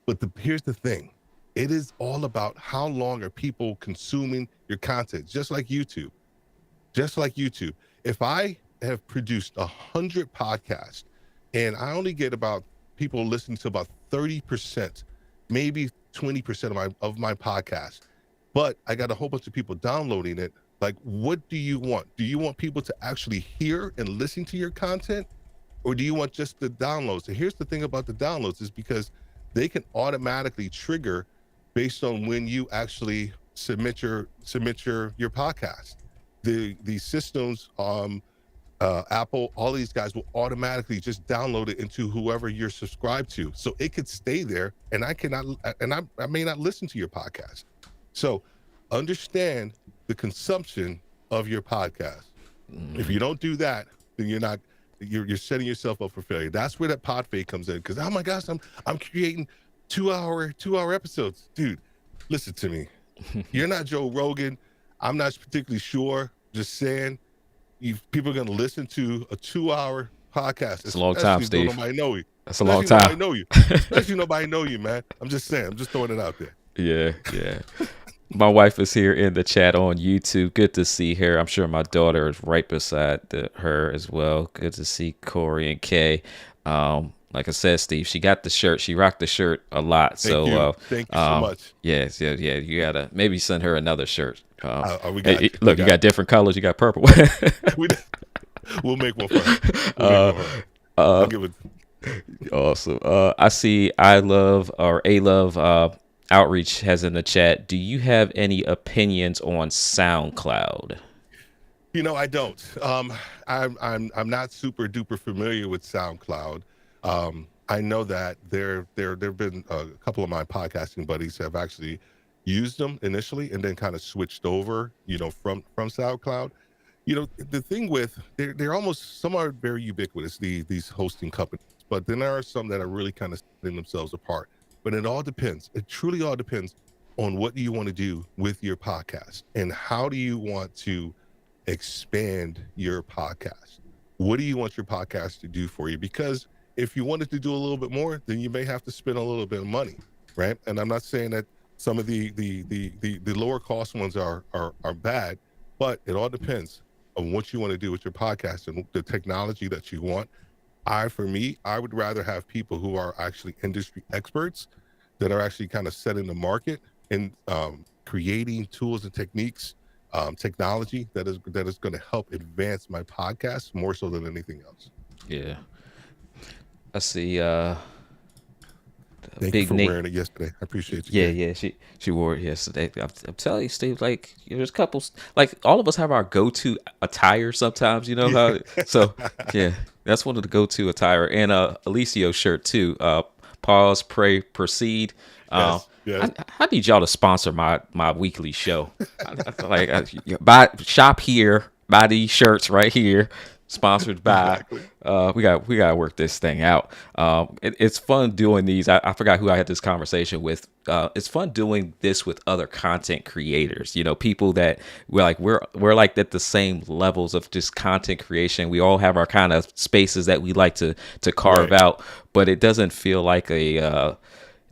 But here's the thing. It is all about how long are people consuming your content, just like YouTube. Just like YouTube. If I have produced 100 podcasts and I only get about people listening to about 30%, maybe 20% of my podcast, but I got a whole bunch of people downloading it, like, what do you want? Do you want people to actually hear and listen to your content, or do you want just the downloads? And here's the thing about the downloads is because they can automatically trigger based on when you actually submit your podcast. The systems, Apple, all these guys will automatically just download it into whoever you're subscribed to, so it could stay there. And I may not listen to your podcast. So understand the consumption of your podcast. If you don't do that, then you're setting yourself up for failure. That's where that pod fade comes in. Because, oh my gosh, I'm creating two-hour episodes. Dude, listen to me. You're not Joe Rogan. I'm not particularly sure. Just saying, people are going to listen to a 2-hour podcast. It's a long time, Steve. Nobody know you. That's a long time. Nobody know you. Especially nobody know you, man. I'm just saying. I'm just throwing it out there. Yeah. My wife is here in the chat on YouTube. Good to see her. I'm sure my daughter is right beside her as well. Good to see Corey and Kay. Like I said, Steve, she got the shirt. She rocked the shirt a lot. Thank you so much. Yes, yeah. You gotta maybe send her another shirt. You got different colors. You got purple. We'll make one for her. I'll give it. Awesome. I see. I love A Love Outreach has in the chat. Do you have any opinions on SoundCloud? I don't. I'm not super duper familiar with SoundCloud. I know that there've been a couple of my podcasting buddies have actually used them initially and then kind of switched over, from SoundCloud. The thing with they're almost, some are very ubiquitous, these hosting companies, but then there are some that are really kind of setting themselves apart. But it all depends. It truly all depends on what do you want to do with your podcast and how do you want to expand your podcast. What do you want your podcast to do for you? Because if you wanted to do a little bit more, then you may have to spend a little bit of money, right? And I'm not saying that some of the lower cost ones are bad, but it all depends on what you want to do with your podcast and the technology that you want. For me, I would rather have people who are actually industry experts that are actually kind of setting the market and creating tools and techniques, technology that is going to help advance my podcast more so than anything else. Yeah. I see. Thank you for wearing it yesterday. I appreciate you. Yeah. She wore it yesterday. I'm telling you, Steve. Like, there's couples. Like, all of us have our go-to attire sometimes. You know how. So yeah, that's one of the go-to attire. And Alessio shirt too. Pause, pray, proceed. Yes. I need y'all to sponsor my weekly show. Buy shop here. Buy these shirts right here. Sponsored by. Exactly. We got to work this thing out. It's fun doing these. I forgot who I had this conversation with. It's fun doing this with other content creators. People that we're like at the same levels of just content creation. We all have our kind of spaces that we like to carve out, but it doesn't feel like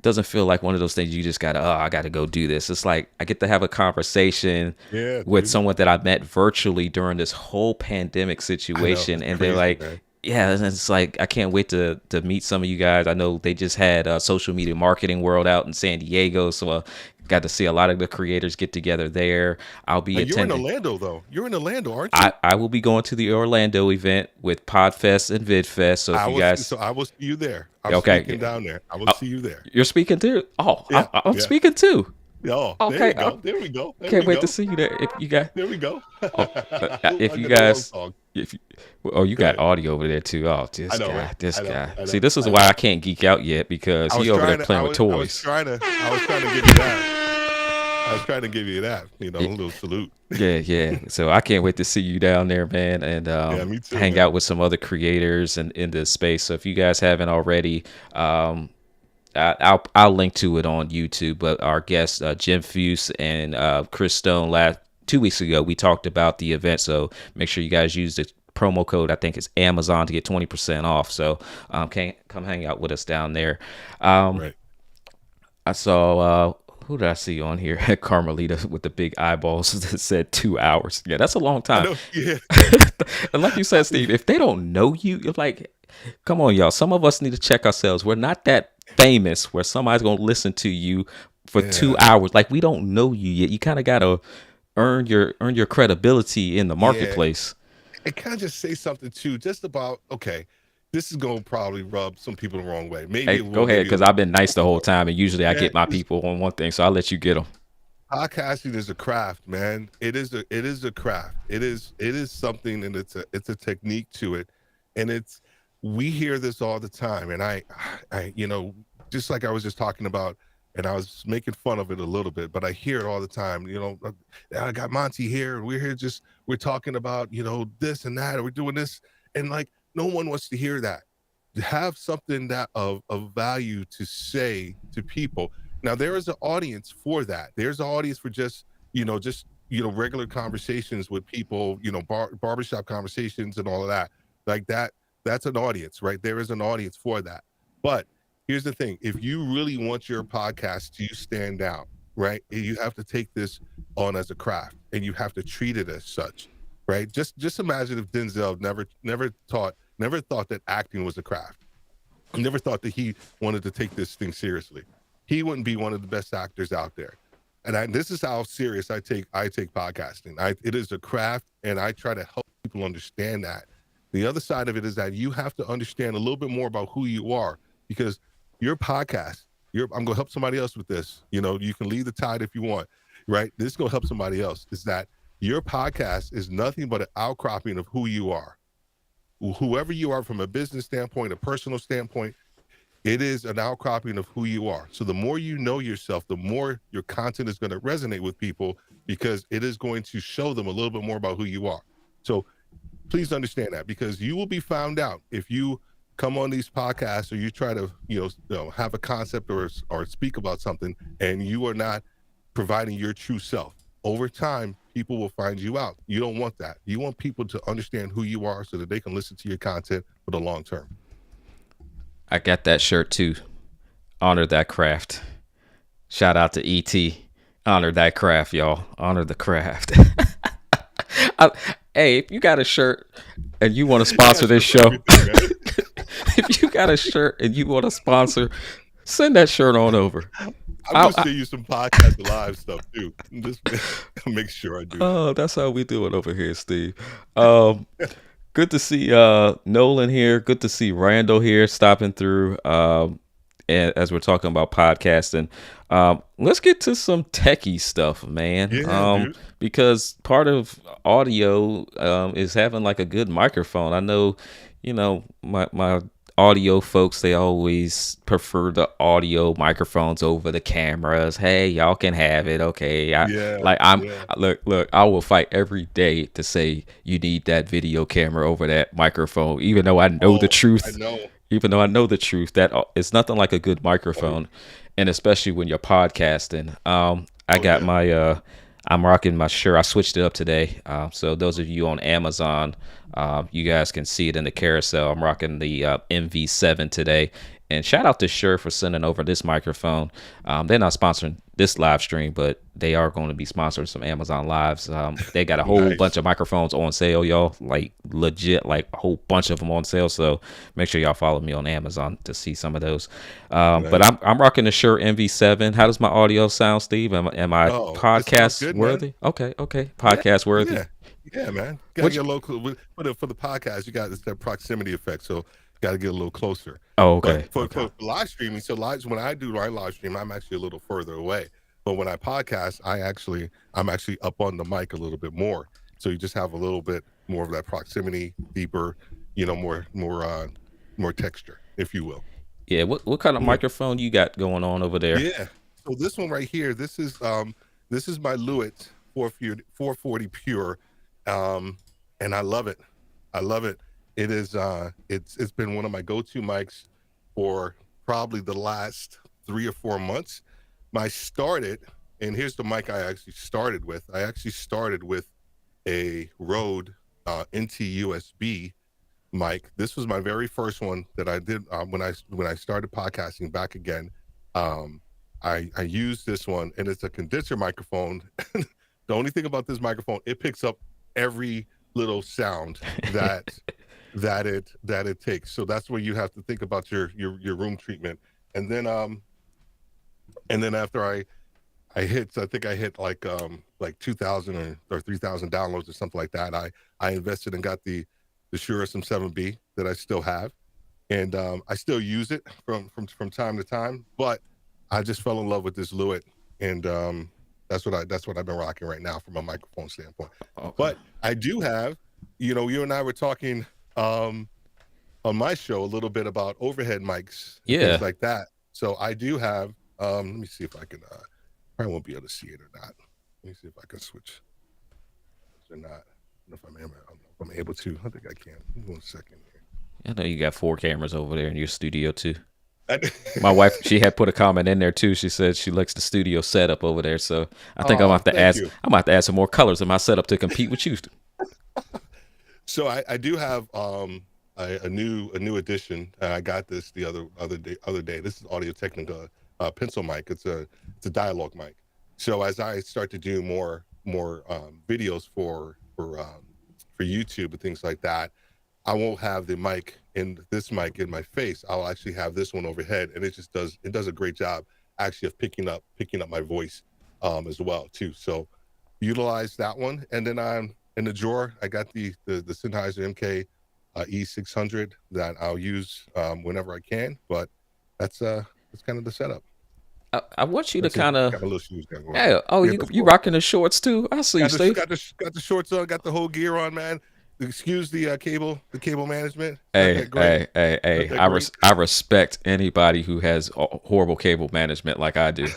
doesn't feel like one of those things you just gotta, oh, I gotta go do this. It's like I get to have a conversation Yeah, with dude. someone that I met virtually during this whole pandemic I know situation, it's and they're crazy, like, man. yeah, and it's like I can't wait to meet some of you guys. I know they just had social media marketing world out in San Diego, so got to see a lot of the creators get together there. I'll be You're in attending. Orlando though. You're in Orlando, aren't you? I will be going to the Orlando event with Podfest and VidFest. So if I you will see. guys, So I will see you there. I'm speaking okay, down there. I will oh, see you there. you're speaking too. Oh, Yeah, I'm yeah. speaking too. Oh, there Okay, you I go. There we go. There can't we wait to go. see you there. If you got, There we go. oh, if I you got the wrong guys, song. if you, oh, you Go got ahead. audio over there too. Oh, I know, right? this I know. guy. I See, know. this is I why know. I can't geek out yet because I was he over there trying to. playing with I was toys. trying to. I was trying to give you that. I was trying to give you that. A little salute. Yeah, yeah. So I can't wait to see you down there, man, and Yeah, me too, hang man. out with some other creators and in this space. So if you guys haven't already, I'll link to it on YouTube. But our guests, Jim Fuse and Chris Stone, last 2 weeks ago, we talked about the event. So make sure you guys use the promo code. I think it's Amazon to get 20% off. So can come hang out with us down there. Right. I saw who did I see on here? Carmelita with the big eyeballs that said 2 hours. Yeah, that's a long I time. know. Yeah. And like you said, Steve, if they don't know you, you're like, come on, y'all. Some of us need to check ourselves. We're not that famous where somebody's gonna listen to you for Yeah. 2 hours. Like we don't know you yet. You kind of gotta earn your credibility in the Yeah. marketplace. And can I just say something too? Just about okay. This is going to probably rub some people the wrong way. Maybe Hey, it go will. ahead, Maybe it because I've won't. been nice the whole time, and usually I Yeah. get my people on one thing, so I'll let you get them. Podcasting is a craft, man. It is a craft. It is something, and it's a technique to it, and we hear this all the time, and I just like I was just talking about, and I was making fun of it a little bit, but I hear it all the time. I got Monty here, and we're here we're talking about this and that, and we're doing this, and like no one wants to hear that. Have something that of value to say to people. Now there is an audience for that. There's an audience for regular conversations with people, barbershop conversations and all of that. Like that, that's an audience, right? There is an audience for that. But here's the thing: if you really want your podcast to stand out, right, you have to take this on as a craft, and you have to treat it as such, right? Just imagine if Denzel never thought that acting was a craft. Never thought that he wanted to take this thing seriously. He wouldn't be one of the best actors out there. And this is how serious I take podcasting. It is a craft, and I try to help people understand that. The other side of it is that you have to understand a little bit more about who you are, because your podcast, I'm going to help somebody else with this. You can lead the tide if you want, right? This is going to help somebody else. Is that your podcast is nothing but an outcropping of who you are. Whoever you are from a business standpoint, a personal standpoint, it is an outcropping of who you are. So the more you know yourself, the more your content is going to resonate with people, because it is going to show them a little bit more about who you are. So please understand that, because you will be found out if you come on these podcasts or you try to have a concept or speak about something and you are not providing your true self. Over time, people will find you out. You don't want that. You want people to understand who you are so that they can listen to your content for the long term. I got that shirt too. Honor that craft. Shout out to ET. Honor that craft, y'all. Honor the craft. Hey, if you got a shirt and you want to sponsor this show, if you got a shirt and you want to sponsor, send that shirt on over. I'm going to send you some podcast live stuff too. Just make sure I do. Oh, that's how we do it over here, Steve. Good to see Nolan here. Good to see Randall here stopping through. And as we're talking about podcasting, let's get to some techie stuff, man. Yeah, dude. Because part of audio is having like a good microphone. I know, my audio folks, they always prefer the audio microphones over the cameras. Hey, y'all can have it. Okay. Look, I will fight every day to say you need that video camera over that microphone, even though I know the truth. I know. Even though I know the truth, that it's nothing like a good microphone, and especially when you're podcasting. I'm rocking my shirt. I switched it up today. So those of you on Amazon, you guys can see it in the carousel. I'm rocking the MV7 today, And shout out to Shure for sending over this microphone. They're not sponsoring this live stream, but they are going to be sponsoring some Amazon Lives. They got a whole bunch Nice. of microphones on sale, y'all. Like legit, like a whole bunch of them on sale. So make sure y'all follow me on Amazon to see some of those. But Nice. I'm rocking the Shure MV7. How does my audio sound, Steve? Am I Oh, it sounds podcast good, man. worthy? Okay, Yeah, podcast worthy. yeah, yeah, man. Gotta Which get a little for the podcast. You got this that proximity effect, so got to get a little closer. Oh, But okay, for, okay. for live streaming, so when I do my live stream, I'm actually a little further away. But when I podcast, I'm actually up on the mic a little bit more. So you just have a little bit more of that proximity, deeper, more texture, if you will. Yeah, what kind of Yeah. microphone you got going on over there? Yeah. So this one right here, this is my Lewitt 440 pure, and I love it. I love it. It is it's been one of my go-to mics for probably the last 3 or 4 months. I started, and here's the mic I actually started with. I actually started with a Rode NT USB mic. This was my very first one that I did when I started podcasting back again. Um, I used this one, and it's a condenser microphone. The only thing about this microphone, it picks up every little sound that that it takes. So that's where you have to think about your room treatment. And then after I think I hit like 2,000 or 3,000 downloads or something like that. I invested and got the Shure SM7B that I still have, and I still use it from time to time. But I just fell in love with this Lewitt, and that's what I've been rocking right now from a microphone standpoint. Okay. But I do have, you and I were talking on my show a little bit about overhead mics and things Yeah. like that. So I do have. Let me see if I can. Probably won't be able to see it or not. Let me see if I can switch or not. I don't know if I'm able to. I think I can. Give me 1 second here. I know you got 4 cameras over there in your studio too. I, My wife, she had put a comment in there too. She said she likes the studio setup over there. So I think oh, thank you. I'm gonna have to add some more colors in my setup to compete with you. So I do have a new addition. I got this the other day. This is Audio Technica pencil mic. It's a dialogue mic. So as I start to do more videos for YouTube and things like that, I won't have the mic in my face. I'll actually have this one overhead, and it does a great job actually of picking up my voice as well too. So utilize that one, and then I'm in the drawer. I got the Sennheiser MK E600 that I'll use whenever I can. But that's kind of the setup. I want you to That's it. kind Got of. my little shoes got going on. Yeah. Oh, Yeah, you before rocking the shorts too? I see you, Steve. got the shorts on, got the whole gear on, man. Excuse the cable management. Got Hey, that great. hey, hey, Got hey! that great. I respect anybody who has horrible cable management like I do.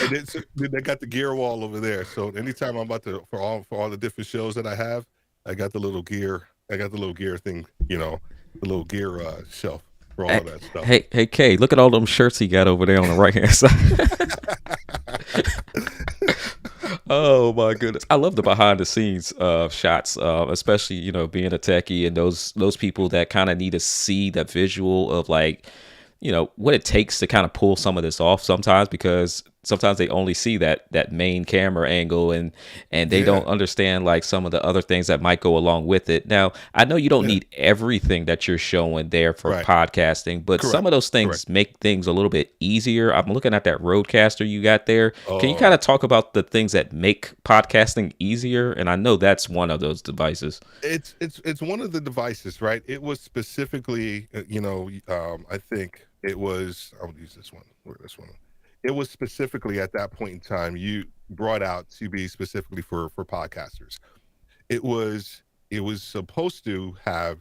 And they got the gear wall over there. So anytime I'm about to for all the different shows that I have, I got the little gear. I got the little gear thing. The little gear shelf for all Hey, of that stuff. hey, Kay! Look at all them shirts he got over there on the right hand side. Oh my goodness, I love the behind the scenes shots, especially being a techie and those people that kind of need to see the visual of like what it takes to kind of pull some of this off sometimes, because sometimes they only see that main camera angle, and they Yeah, don't understand like some of the other things that might go along with it. Now, I know you don't yeah. need everything that you're showing there for Right. podcasting, but some Correct. of those Correct. things make things a little bit easier. I'm looking at that Roadcaster you got there. Can you kind Oh, of talk about the things that make podcasting easier? And I know that's one of those devices. it's one of the devices, right? It was specifically, I think it was. I'll use this one. Where this one? It was specifically at that point in time you brought out to be specifically for podcasters. It was supposed to have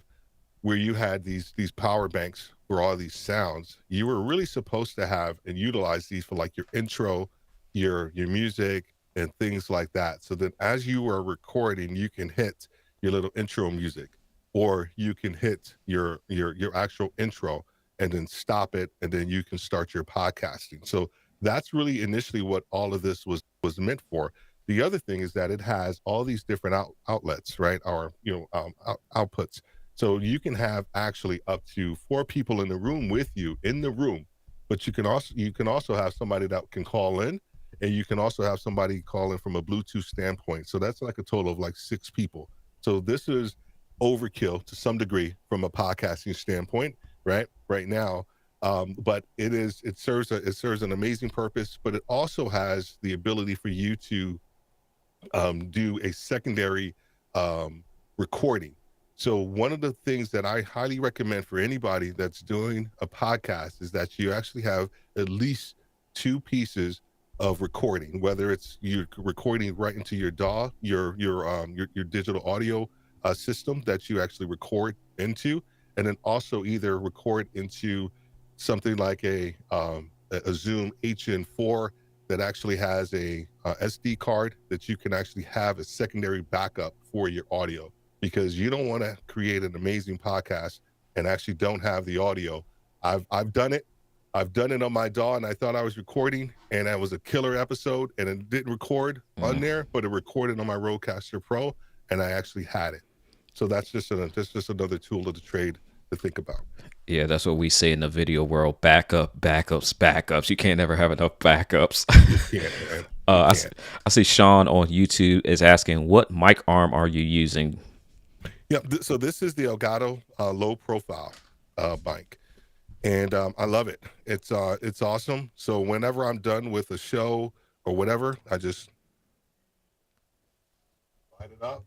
where you had these power banks for all these sounds. You were really supposed to have and utilize these for like your intro, your music and things like that. So that as you are recording, you can hit your little intro music, or you can hit your actual intro and then stop it, and then you can start your podcasting. So that's really initially what all of this was meant for. The other thing is that it has all these different outlets, right? Or outputs. So you can have actually up to 4 people in the room with you in the room, but you can also have somebody that can call in, and you can also have somebody call in from a Bluetooth standpoint. So that's like a total of like 6 people. So this is overkill to some degree from a podcasting standpoint, right now. But it serves an amazing purpose, but it also has the ability for you to do a secondary um, recording. So one of the things that I highly recommend for anybody that's doing a podcast is that you actually have at least 2 pieces of recording, whether it's you're recording right into your DAW, your digital audio system that you actually record into, and then also either record into something like a Zoom HN4 that actually has a SD card that you can actually have a secondary backup for your audio, because you don't want to create an amazing podcast and actually don't have the audio. I've done it. I've done it on my DAW, and I thought I was recording, and that was a killer episode, and it didn't record on Mm. there, but it recorded on my Rodecaster Pro, and I actually had it. So that's just another tool of the trade to think about. Yeah, that's what we say in the video world. Backups. You can't never have enough backups. You can't, man. You uh, I, s- can't. I see Sean on YouTube is asking, what mic arm are you using? Yeah. So this is the Elgato low profile mic, and I love it. It's awesome. So whenever I'm done with a show or whatever, I just slide it out,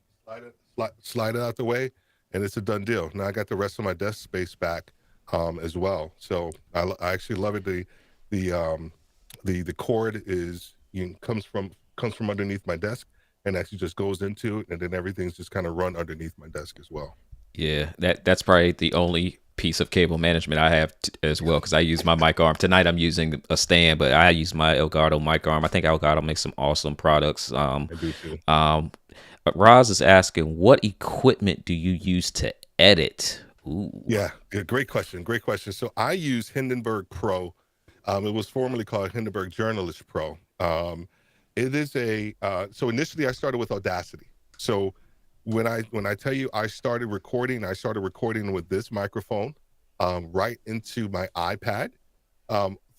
slide it out the way, and it's a done deal. Now I got the rest of my desk space back as well. So I actually love it. The cord comes from underneath my desk and actually just goes into it, and then everything's just kind of run underneath my desk as well. Yeah, that's probably the only piece of cable management I have as well, because I use my mic arm. Tonight I'm using a stand, but I use my Elgato mic arm. I think Elgato makes some awesome products. I do too. Roz is asking, what equipment do you use to edit? Ooh. Yeah, great question. Great question. So I use Hindenburg Pro. It was formerly called Hindenburg Journalist Pro. It is so initially I started with Audacity. So when I tell you I started recording with this microphone right into my iPad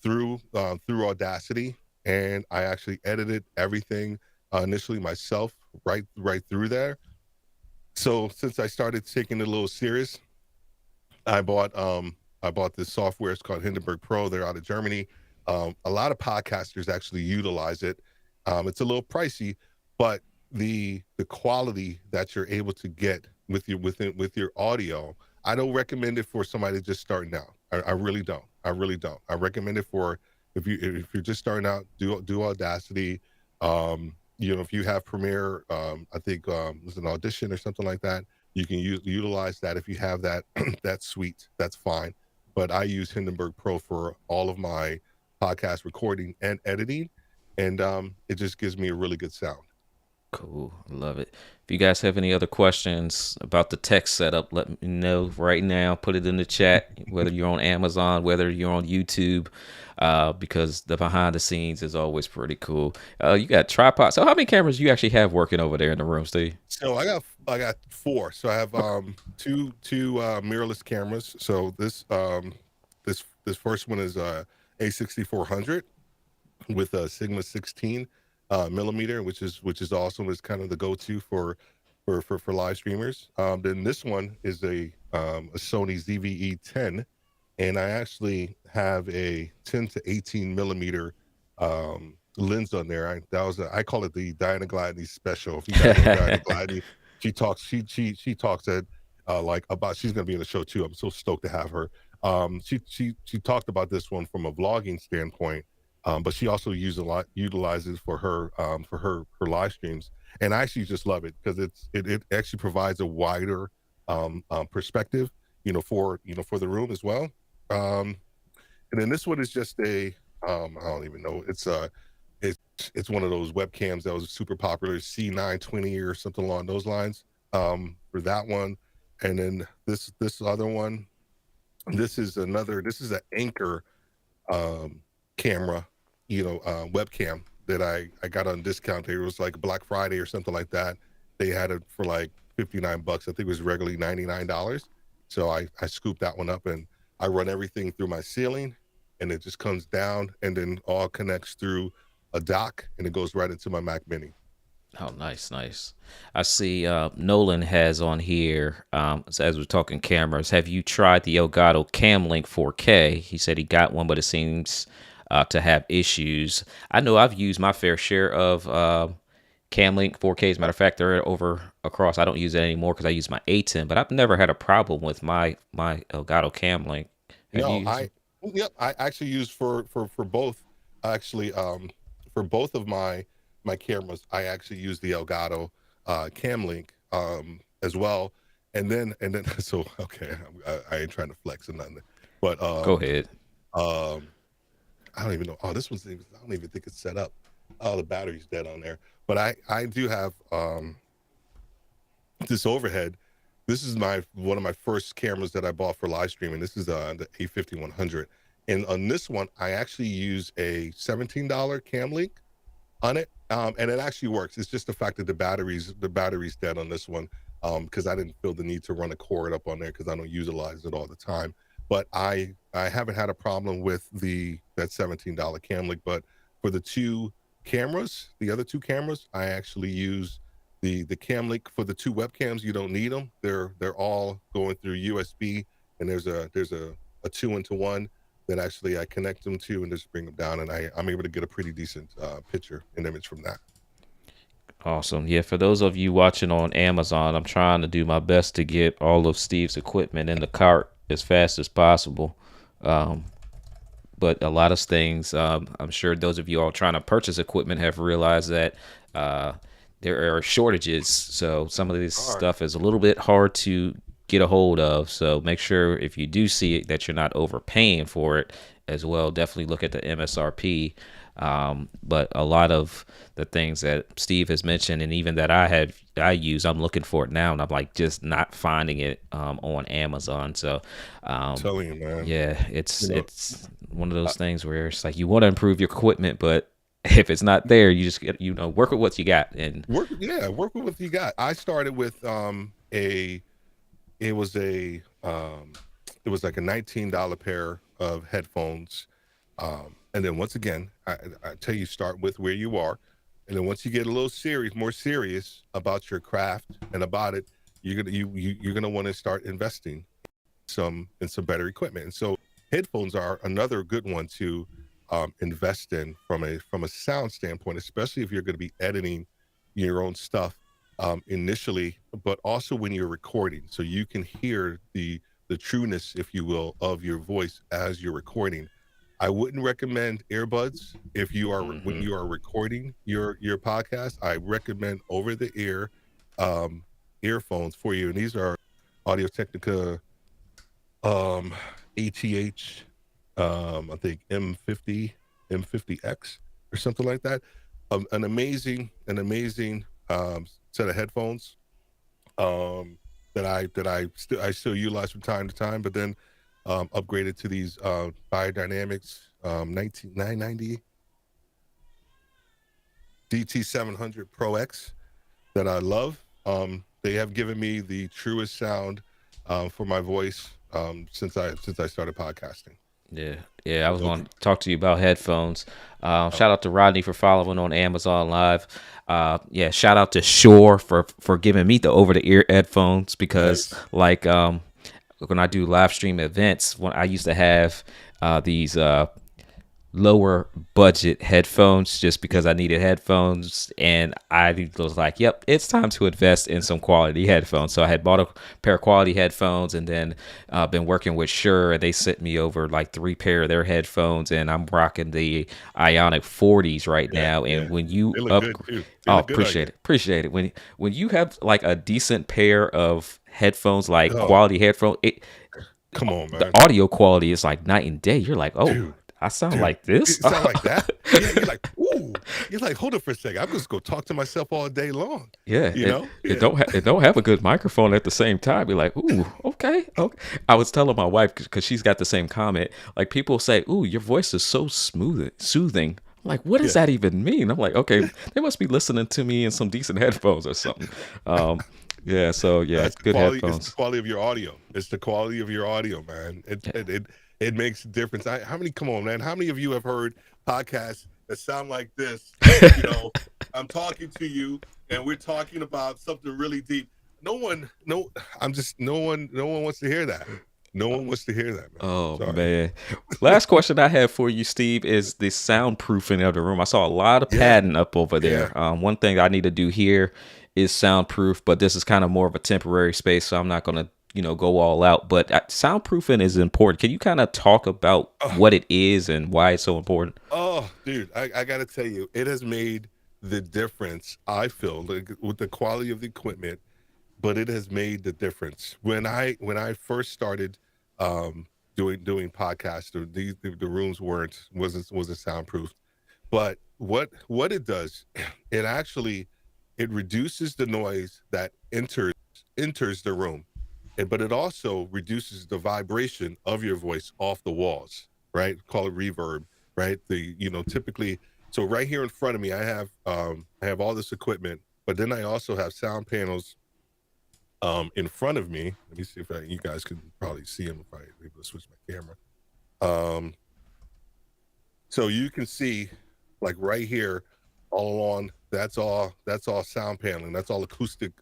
through Audacity, and I actually edited everything initially myself right through there. So since I started taking it a little serious, I bought this software. It's called Hindenburg Pro. They're out of Germany. A lot of podcasters actually utilize it. It's a little pricey, but the quality that you're able to get with your audio, I don't recommend it for somebody just starting out. I really don't. I really don't. I recommend it for if you're just starting out, do Audacity. If you have Premiere, I think there's an Audition or something like that. You can utilize that if you have that that suite. That's fine. But I use Hindenburg Pro for all of my podcast recording and editing, and it just gives me a really good sound. Cool. I love it. If you guys have any other questions about the tech setup, let me know right now. Put it in the chat, whether you're on Amazon, whether you're on YouTube, because the behind the scenes is always pretty cool. You got tripod. So how many cameras you actually have working over there in the room, Steve? So I got 4. So I have Okay. two mirrorless cameras. So this first one is A6400 with a Sigma 16 millimeter, which is awesome. It's kind of the go-to for live streamers. Then this one is a Sony ZVE 10, and I actually have a 10 to 18 millimeter lens on there. I call it the Diana Gladney special. If you guys know Diana Gladney, she talks at like about she's gonna be in the show too. I'm so stoked to have her. She talked about this one from a vlogging standpoint, but she also utilizes for her live streams, and I actually just love it because it actually provides a wider perspective, for the room as well. Um, and then this one is just I don't even know. It's it's one of those webcams that was super popular, C920 or something along those lines. For that one, and then this other one, this is an Anchor camera, webcam that I got on discount. It was like Black Friday or something like that. They had it for like $59. I think it was regularly $99. So I scoop that one up and I run everything through my ceiling, and it just comes down and then all connects through a dock, and it goes right into my Mac Mini. Oh, nice, nice. I see Nolan has on here, so as we're talking cameras, have you tried the Elgato Camlink 4K? He said he got one, but it seems to have issues. I know I've used my fair share of Camlink 4K. As a matter of fact, they're over across. I don't use it anymore because I use my A10, but I've never had a problem with my Elgato Camlink. Have you No, used it? yep, I actually use for both actually for both of my cameras. I actually use the Elgato Cam Link as well. And then so okay, I ain't trying to flex or nothing. But Go ahead. um I don't even know. Oh, this one's I don't even think it's set up. Oh, the battery's dead on there. But I do have this overhead. This is my one of my first cameras that I bought for live streaming. This is the A5100, and on this one I actually use a $17 Cam Link on it, and it actually works. It's just the fact that the battery's dead on this one, because I didn't feel the need to run a cord up on there because I don't utilize it all the time. But I haven't had a problem with that $17 Cam Link. But for the other two cameras, I actually use the Cam Link. For the two webcams, you don't need them. They're all going through USB, and there's a 2-into-1 that actually I connect them to and just bring them down, and I'm able to get a pretty decent picture and image from that. Awesome. Yeah, for those of you watching on Amazon, I'm trying to do my best to get all of Steve's equipment in the cart as fast as possible. Um, but a lot of things, I'm sure those of you all trying to purchase equipment have realized that uh, there are shortages. So some of this All right. stuff is a little bit hard to get a hold of. So make sure if you do see it that you're not overpaying for it as well. Definitely look at the MSRP. But a lot of the things that Steve has mentioned, and even that I use, I'm looking for it now, and I'm like just not finding it on Amazon. So I'm um, telling you, man. yeah, You know, it's one of I, those things where it's like you want to improve your equipment, but if it's not there, you just get work with what you got. And work with what you got. I started with a it was a it was like a $19 pair of headphones. And then once again, I tell you, start with where you are, and then once you get a little more serious about your craft and about it, you're gonna want to start investing in some better equipment. And so headphones are another good one to invest in from a sound standpoint, especially if you're going to be editing your own stuff initially, but also when you're recording, so you can hear the trueness, if you will, of your voice as you're recording. I wouldn't recommend earbuds if you are when mhm. you are recording your podcast. I recommend over the ear um, earphones for you, and these are Audio Technica um ATH I think M50X or something like that. An amazing set of headphones that I still utilize from time to time, but then upgraded to these Biodynamics 990 DT700 Pro X that I love. They have given me the truest sound for my voice since I started podcasting. Yeah, yeah. I was So going to talk to you about headphones. Shout out to Rodney for following on Amazon Live. Yeah, shout out to Shore for giving me the over the ear headphones because nice. like when I do live stream events, when I used to have these lower budget headphones just because I needed headphones, and I was like, yep, it's time to invest in some quality headphones. So I had bought a pair of quality headphones, and then been working with Shure, and they sent me over like 3 pair of their headphones, and I'm rocking the Ionic 40s right Yeah, now. yeah. And when you They look good upgrade, too. They oh, look good on you. appreciate it. When you have like a decent pair of headphones, like Oh, quality headphones, come on, the man. audio quality is like night and day. You're like, oh, Dude, I sound dude. like this. It sound like that? Yeah, you're like, ooh. You're like, hold up for a second. I'm just gonna talk to myself all day long. Yeah, You know? it Yeah. don't have a good microphone at the same time. You're like, ooh, okay, okay. I was telling my wife because she's got the same comment. Like people say, ooh, your voice is so smooth, soothing. I'm like, what does Yeah. that even mean? I'm like, okay, they must be listening to me in some decent headphones or something. Um, Yeah. So yeah, That's the good quality. It's the headphones. quality of your audio. It's the quality of your audio, man. It makes a difference. How many? Come on, man. How many of you have heard podcasts that sound like this? You know, I'm talking to you, and we're talking about something really deep. No one, no. I'm just no one. No one wants to hear that. No one wants to hear that, man. Oh Sorry. man. Last question I have for you, Steve, is the soundproofing of the room. I saw a lot of Yeah, padding up over yeah. there. One thing I need to do here is soundproof, but this is kind of more of a temporary space, so I'm not gonna, go all out. But soundproofing is important. Can you kind of talk about Oh, what it is and why it's so important? oh, dude, I got to tell you, it has made the difference. I feel like with the quality of the equipment, but it has made the difference. When I first started doing podcasts, the rooms wasn't soundproof. But what it does, it actually it reduces the noise that enters the room, but it also reduces the vibration of your voice off the walls. Right, call it reverb. Right, typically. So right here in front of me, I have all this equipment, but then I also have sound panels in front of me. Let me see if you guys can probably see them if I able to switch my camera. Um, so you can see like right here, all along. That's all sound paneling. That's all acoustic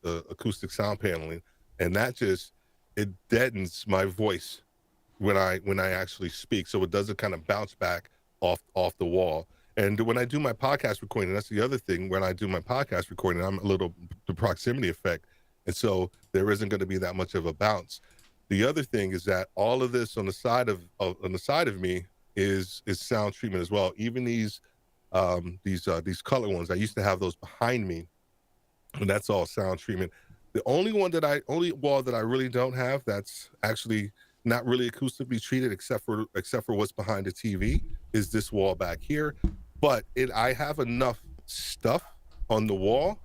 sound paneling, and that just it deadens my voice when I actually speak, so it doesn't kind of bounce back off the wall. And when I do my podcast recording, that's the other thing. When I do my podcast recording, I'm a little the proximity effect, and so there isn't going to be that much of a bounce. The other thing is that all of this on the side on the side of me is sound treatment as well. Even these color ones, I used to have those behind me, and that's all sound treatment. The only wall that I really don't have that's actually not really acoustically treated except for what's behind the TV is this wall back here. But I have enough stuff on the wall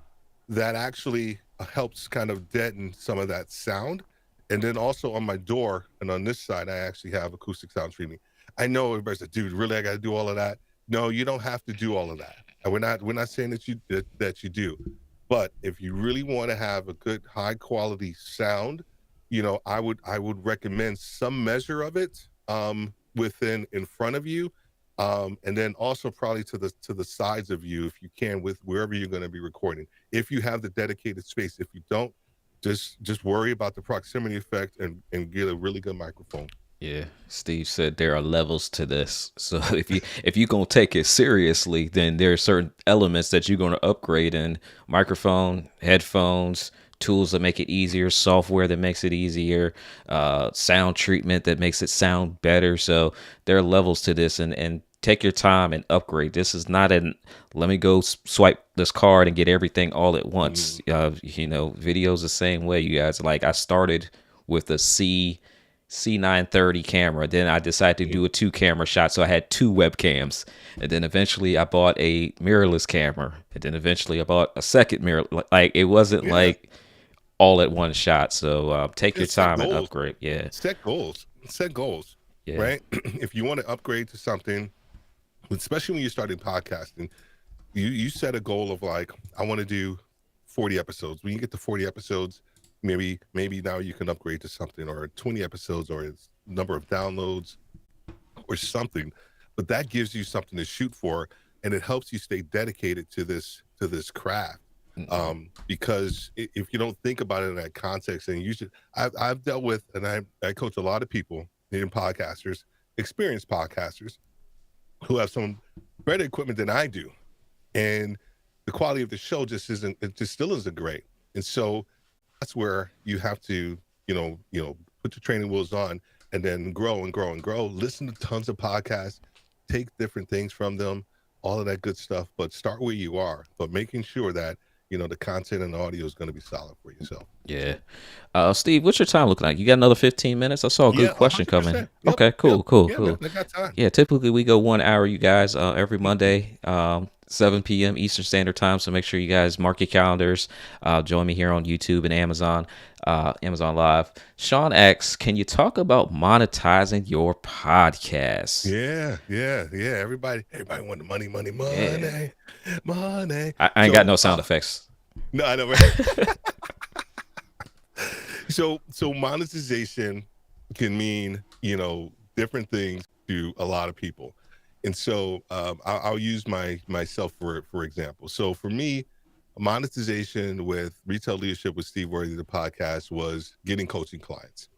that actually helps kind of deaden some of that sound. And then also on my door and on this side, I actually have acoustic sound treatment. I know everybody's like, dude, really, I got to do all of that? No, you don't have to do all of that. And we're not saying that you do, but if you really want to have a good high quality sound, I would recommend some measure of it within in front of you, and then also probably to the sides of you if you can, with wherever you're going to be recording. If you have the dedicated space, if you don't, just worry about the proximity effect and get a really good microphone. Yeah, Steve said there are levels to this. So if you're gonna take it seriously, then there are certain elements that you're gonna upgrade in: microphone, headphones, tools that make it easier, software that makes it easier, sound treatment that makes it sound better. So there are levels to this, and take your time and upgrade. This is not an let me go swipe this card and get everything all at once. Mm, Videos the same way. You guys, like, I started with a C930 camera. Then I decided to mm, do a two camera shot. So I had two webcams. And then eventually I bought a mirrorless camera. And then eventually I bought a second mirror. Like, it wasn't yeah, like all at one shot. So take your just set time and goals. upgrade. Yeah. Set goals. Yeah. Right? If you want to upgrade to something, especially when you're starting podcasting, you set a goal of like, I want to do 40 episodes. When you get to 40 episodes, maybe now you can upgrade to something, or 20 episodes, or its number of downloads or something. But that gives you something to shoot for, and it helps you stay dedicated to this craft. Hmm. Because if you don't think about it in that context, and you should, I've dealt with, and I coach a lot of people in podcasters, experienced podcasters who have some better equipment than I do, and the quality of the show just still isn't great. And so that's where you have to, put your training wheels on, and then grow and grow and grow. Listen to tons of podcasts, take different things from them, all of that good stuff. But start where you are, but making sure that the content and the audio is going to be solid for yourself. Yeah. Steve, what's your time looking like? You got another 15 minutes? I saw a good Yeah, a question hundred coming. percent. Yep, Okay, yep. cool, cool, Yeah, man, cool. I got time. Yeah, typically we go 1 hour, you guys, every Monday, 7 p.m. Eastern Standard Time. So make sure you guys mark your calendars. Join me here on YouTube and Amazon Live. Sean asks, can you talk about monetizing your podcast? Yeah. Everybody want the money, money, Yeah. money, money. I ain't got So, no sound effects. no, I know, right? So monetization can mean, different things to a lot of people. And so I'll use myself for example. So for me, monetization with Retail Leadership with Steve Worthy, the podcast, was getting coaching clients.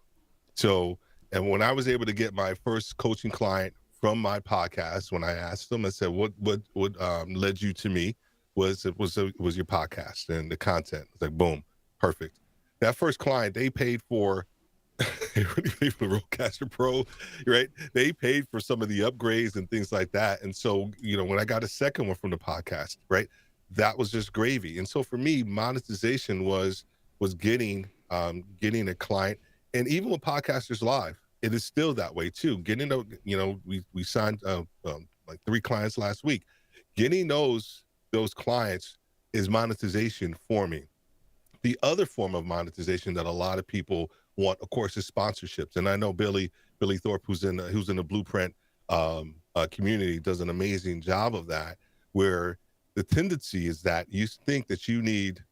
So, and when I was able to get my first coaching client from my podcast, when I asked them, I said, "What led you to me?" Was your podcast and the content. It's like, boom, perfect. That first client, they paid for they really paid for the Rodecaster Pro, right? They paid for some of the upgrades and things like that. And so, when I got a second one from the podcast, right, that was just gravy. And so for me, monetization was getting a client, and even with Podcasters Live, it is still that way too. Getting we signed like 3 clients last week. Getting those clients is monetization for me. The other form of monetization that a lot of people want, of course, is sponsorships. And I know Billy Thorpe, who's in the Blueprint community, does an amazing job of that. Where the tendency is that you think that you need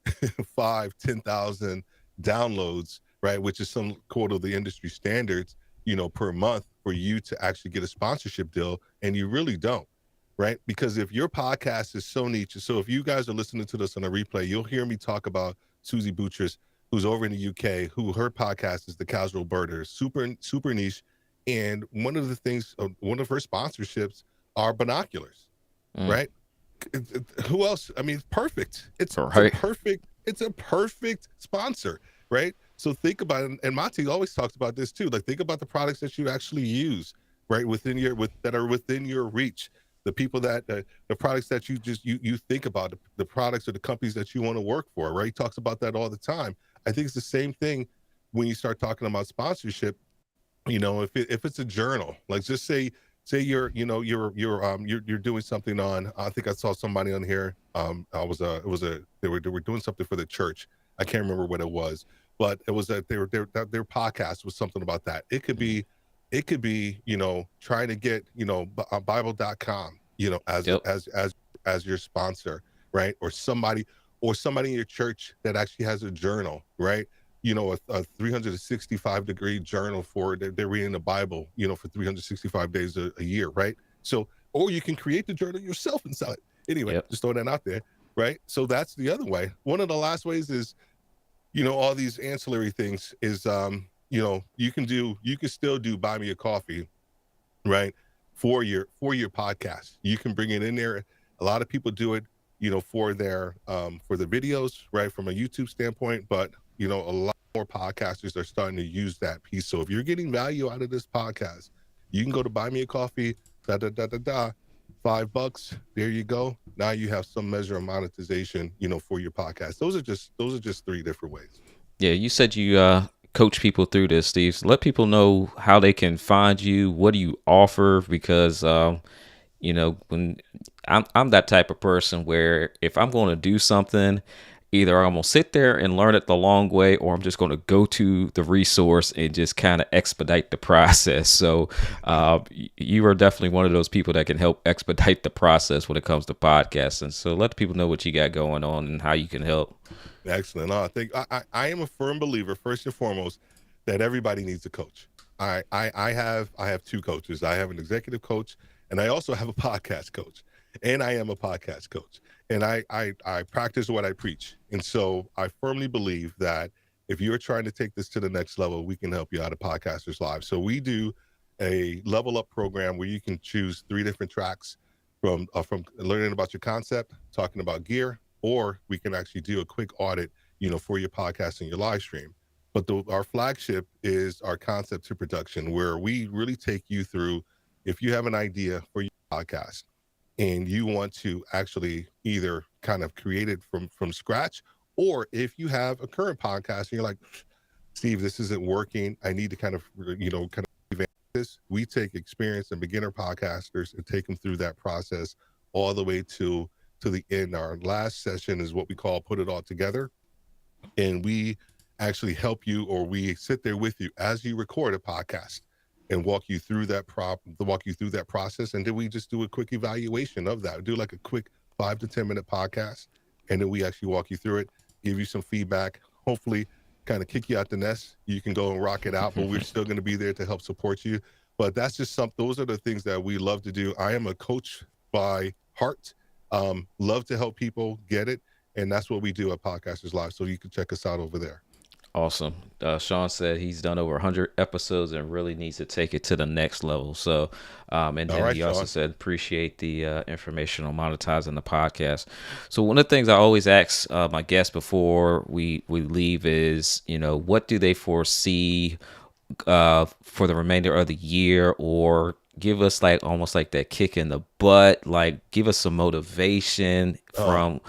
5, 10,000 downloads, right, which is some quote of the industry standards, per month for you to actually get a sponsorship deal, and you really don't. Right. Because if your podcast is so niche, so if you guys are listening to this on a replay, you'll hear me talk about Susie Buttress, who's over in the UK, who her podcast is The Casual Birder, super niche. And one of the things, one of her sponsorships are binoculars, Mm, right? Who else? I mean, it's perfect. right. It's a perfect sponsor, right? So think about it, and Monty always talks about this too. Like, think about the products that you actually use, right, that are within your reach. The people the products that you think about, the products or the companies that you want to work for, right? He talks about that all the time. I think it's the same thing when you start talking about sponsorship. If it's a journal, like, just say you're doing something on, I think I saw somebody on here, I was they were doing something for the church. I can't remember what it was, but it was that their podcast was something about that. Mm, It could be trying to get bible.com as yep. as your sponsor, right? Or somebody in your church that actually has a journal, right? A 365-degree journal for they're reading the Bible, for 365 days a year, right? So, or you can create the journal yourself and sell it. Anyway, Yep. just throwing that out there, right? So that's the other way. One of the last ways is, all these ancillary things is, you can still do buy me a coffee, right? For your podcast. You can bring it in there. A lot of people do it, for the videos, right? From a YouTube standpoint, but a lot more podcasters are starting to use that piece. So if you're getting value out of this podcast, you can go to buy me a coffee, da da da da da, $5. There you go. Now you have some measure of monetization, for your podcast. Those are just 3 different ways. Yeah, you said you coach people through this, Steve. So let people know how they can find you. What do you offer? Because when I'm that type of person where if I'm going to do something, either I'm gonna sit there and learn it the long way, or I'm just going to go to the resource and just kind of expedite the process. So you are definitely one of those people that can help expedite the process when it comes to podcasting. So let the people know what you got going on and how you can help. Excellent. I think I am a firm believer, first and foremost, that everybody needs a coach. I have 2 coaches. I have an executive coach, and I also have a podcast coach. And I am a podcast coach. And I practice what I preach. And so I firmly believe that if you're trying to take this to the next level, we can help you out at Podcasters Live. So we do a level up program where you can choose 3 different tracks from learning about your concept, talking about gear, or we can actually do a quick audit, for your podcast and your live stream. But our flagship is our concept to production, where we really take you through, if you have an idea for your podcast and you want to actually either kind of create it from scratch, or if you have a current podcast and you're like, Steve, this isn't working, I need to kind of revamp this. We take experienced and beginner podcasters and take them through that process all the way to the end. Our last session is what we call put it all together, and we actually help you, or we sit there with you as you record a podcast and walk you through that process. And then we just do a quick evaluation of that. Do like a quick 5 to 10 minute podcast, and then we actually walk you through it, give you some feedback, hopefully kind of kick you out the nest, you can go and rock it out, but we're still going to be there to help support you. But that's just those are the things that we love to do. I am a coach by heart. Love to help people get it. And that's what we do at Podcasters Live. So you can check us out over there. Awesome. Sean said he's done over 100 episodes and really needs to take it to the next level. So, and All then right, he also Sean. said appreciate the information on monetizing the podcast. So one of the things I always ask my guests before we leave is, what do they foresee for the remainder of the year, or give us like almost like that kick in the butt, like give us some motivation from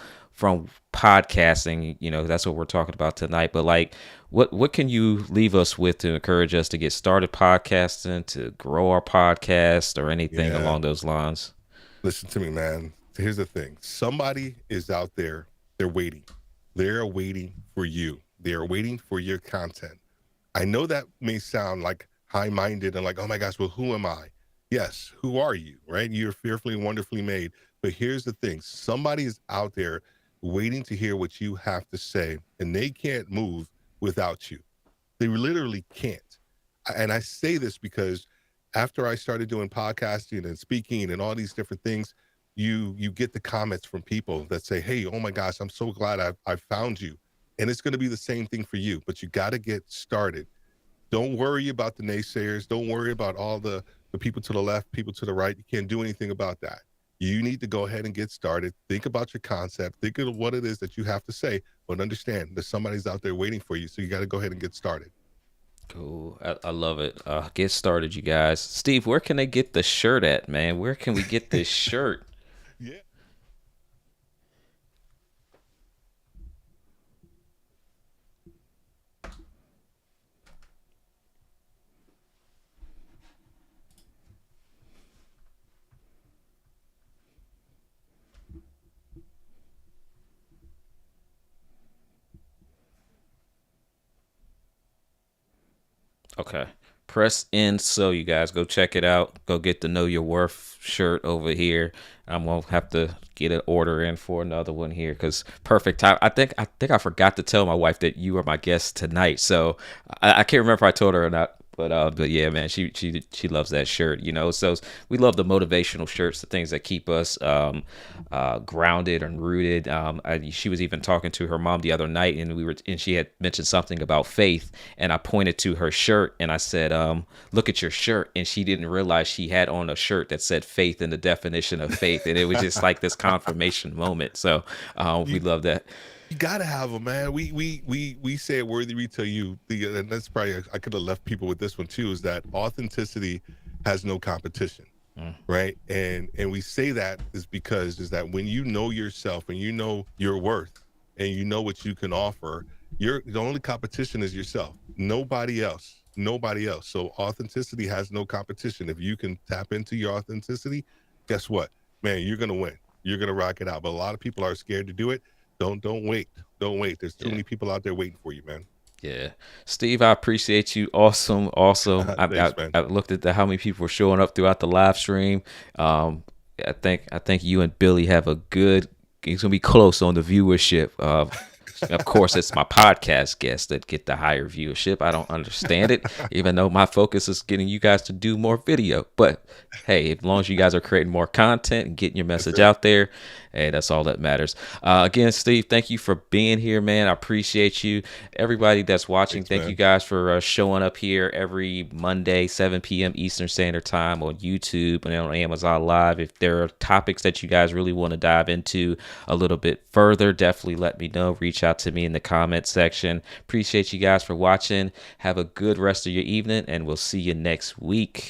podcasting. That's what we're talking about tonight. But like, what can you leave us with to encourage us to get started podcasting, to grow our podcast, or anything Yeah. along those lines? Listen to me, man. Here's the thing. Somebody is out there. They're waiting. They're waiting for you. They're waiting for your content. I know that may sound like high-minded and like, oh my gosh, well, who am I? Yes, who are you, right? You're fearfully and wonderfully made. But here's the thing. Somebody is out there waiting to hear what you have to say, and they can't move without you. They literally can't. And I say this because after I started doing podcasting and speaking and all these different things, you get the comments from people that say, hey, oh my gosh, I'm so glad I found you. And it's going to be the same thing for you, but you got to get started. Don't worry about the naysayers. Don't worry about all the people to the left, people to the right. You can't do anything about that. You need to go ahead and get started. Think about your concept. Think of what it is that you have to say, but understand that somebody's out there waiting for you. So you got to go ahead and get started. Cool. I love it. Get started, you guys. Steve, where can they get the shirt at, man? Where can we get this shirt? Yeah. Okay. Press in, so you guys go check it out. Go get the Know Your Worth shirt over here. I'm gonna have to get an order in for another one here because perfect time. I think I forgot to tell my wife that you are my guest tonight. So I can't remember if I told her or not. But yeah, man, she loves that shirt, So we love the motivational shirts, the things that keep us grounded and rooted. She was even talking to her mom the other night, and she had mentioned something about faith, and I pointed to her shirt and I said, "Look at your shirt," and she didn't realize she had on a shirt that said faith in the definition of faith, and it was just like this confirmation moment. So we love that. You gotta have them, man. We say at Worthy Retail and that's probably, I could have left people with this one too, is that authenticity has no competition, right? And we say that is that when you know yourself and you know your worth and you know what you can offer, the only competition is yourself. Nobody else. Nobody else. So authenticity has no competition. If you can tap into your authenticity, guess what, man? You're gonna win. You're gonna rock it out. But a lot of people are scared to do it. Don't wait. Don't wait. There's too many people out there waiting for you, man. Yeah, Steve, I appreciate you. Awesome. Also, Thanks, man. I looked at how many people were showing up throughout the live stream. I think you and Billy have a good. It's gonna be close on the viewership. Of course, it's my podcast guests that get the higher viewership. I don't understand it, even though my focus is getting you guys to do more video. But hey, as long as you guys are creating more content and getting your message out there, hey, that's all that matters. Again, Steve, thank you for being here, man. I appreciate you. Everybody that's watching, thank you guys for showing up here every Monday, 7 p.m. Eastern Standard Time on YouTube and on Amazon Live. If there are topics that you guys really want to dive into a little bit further, definitely let me know. Reach out to me in the comment section. Appreciate you guys for watching. Have a good rest of your evening, and we'll see you next week.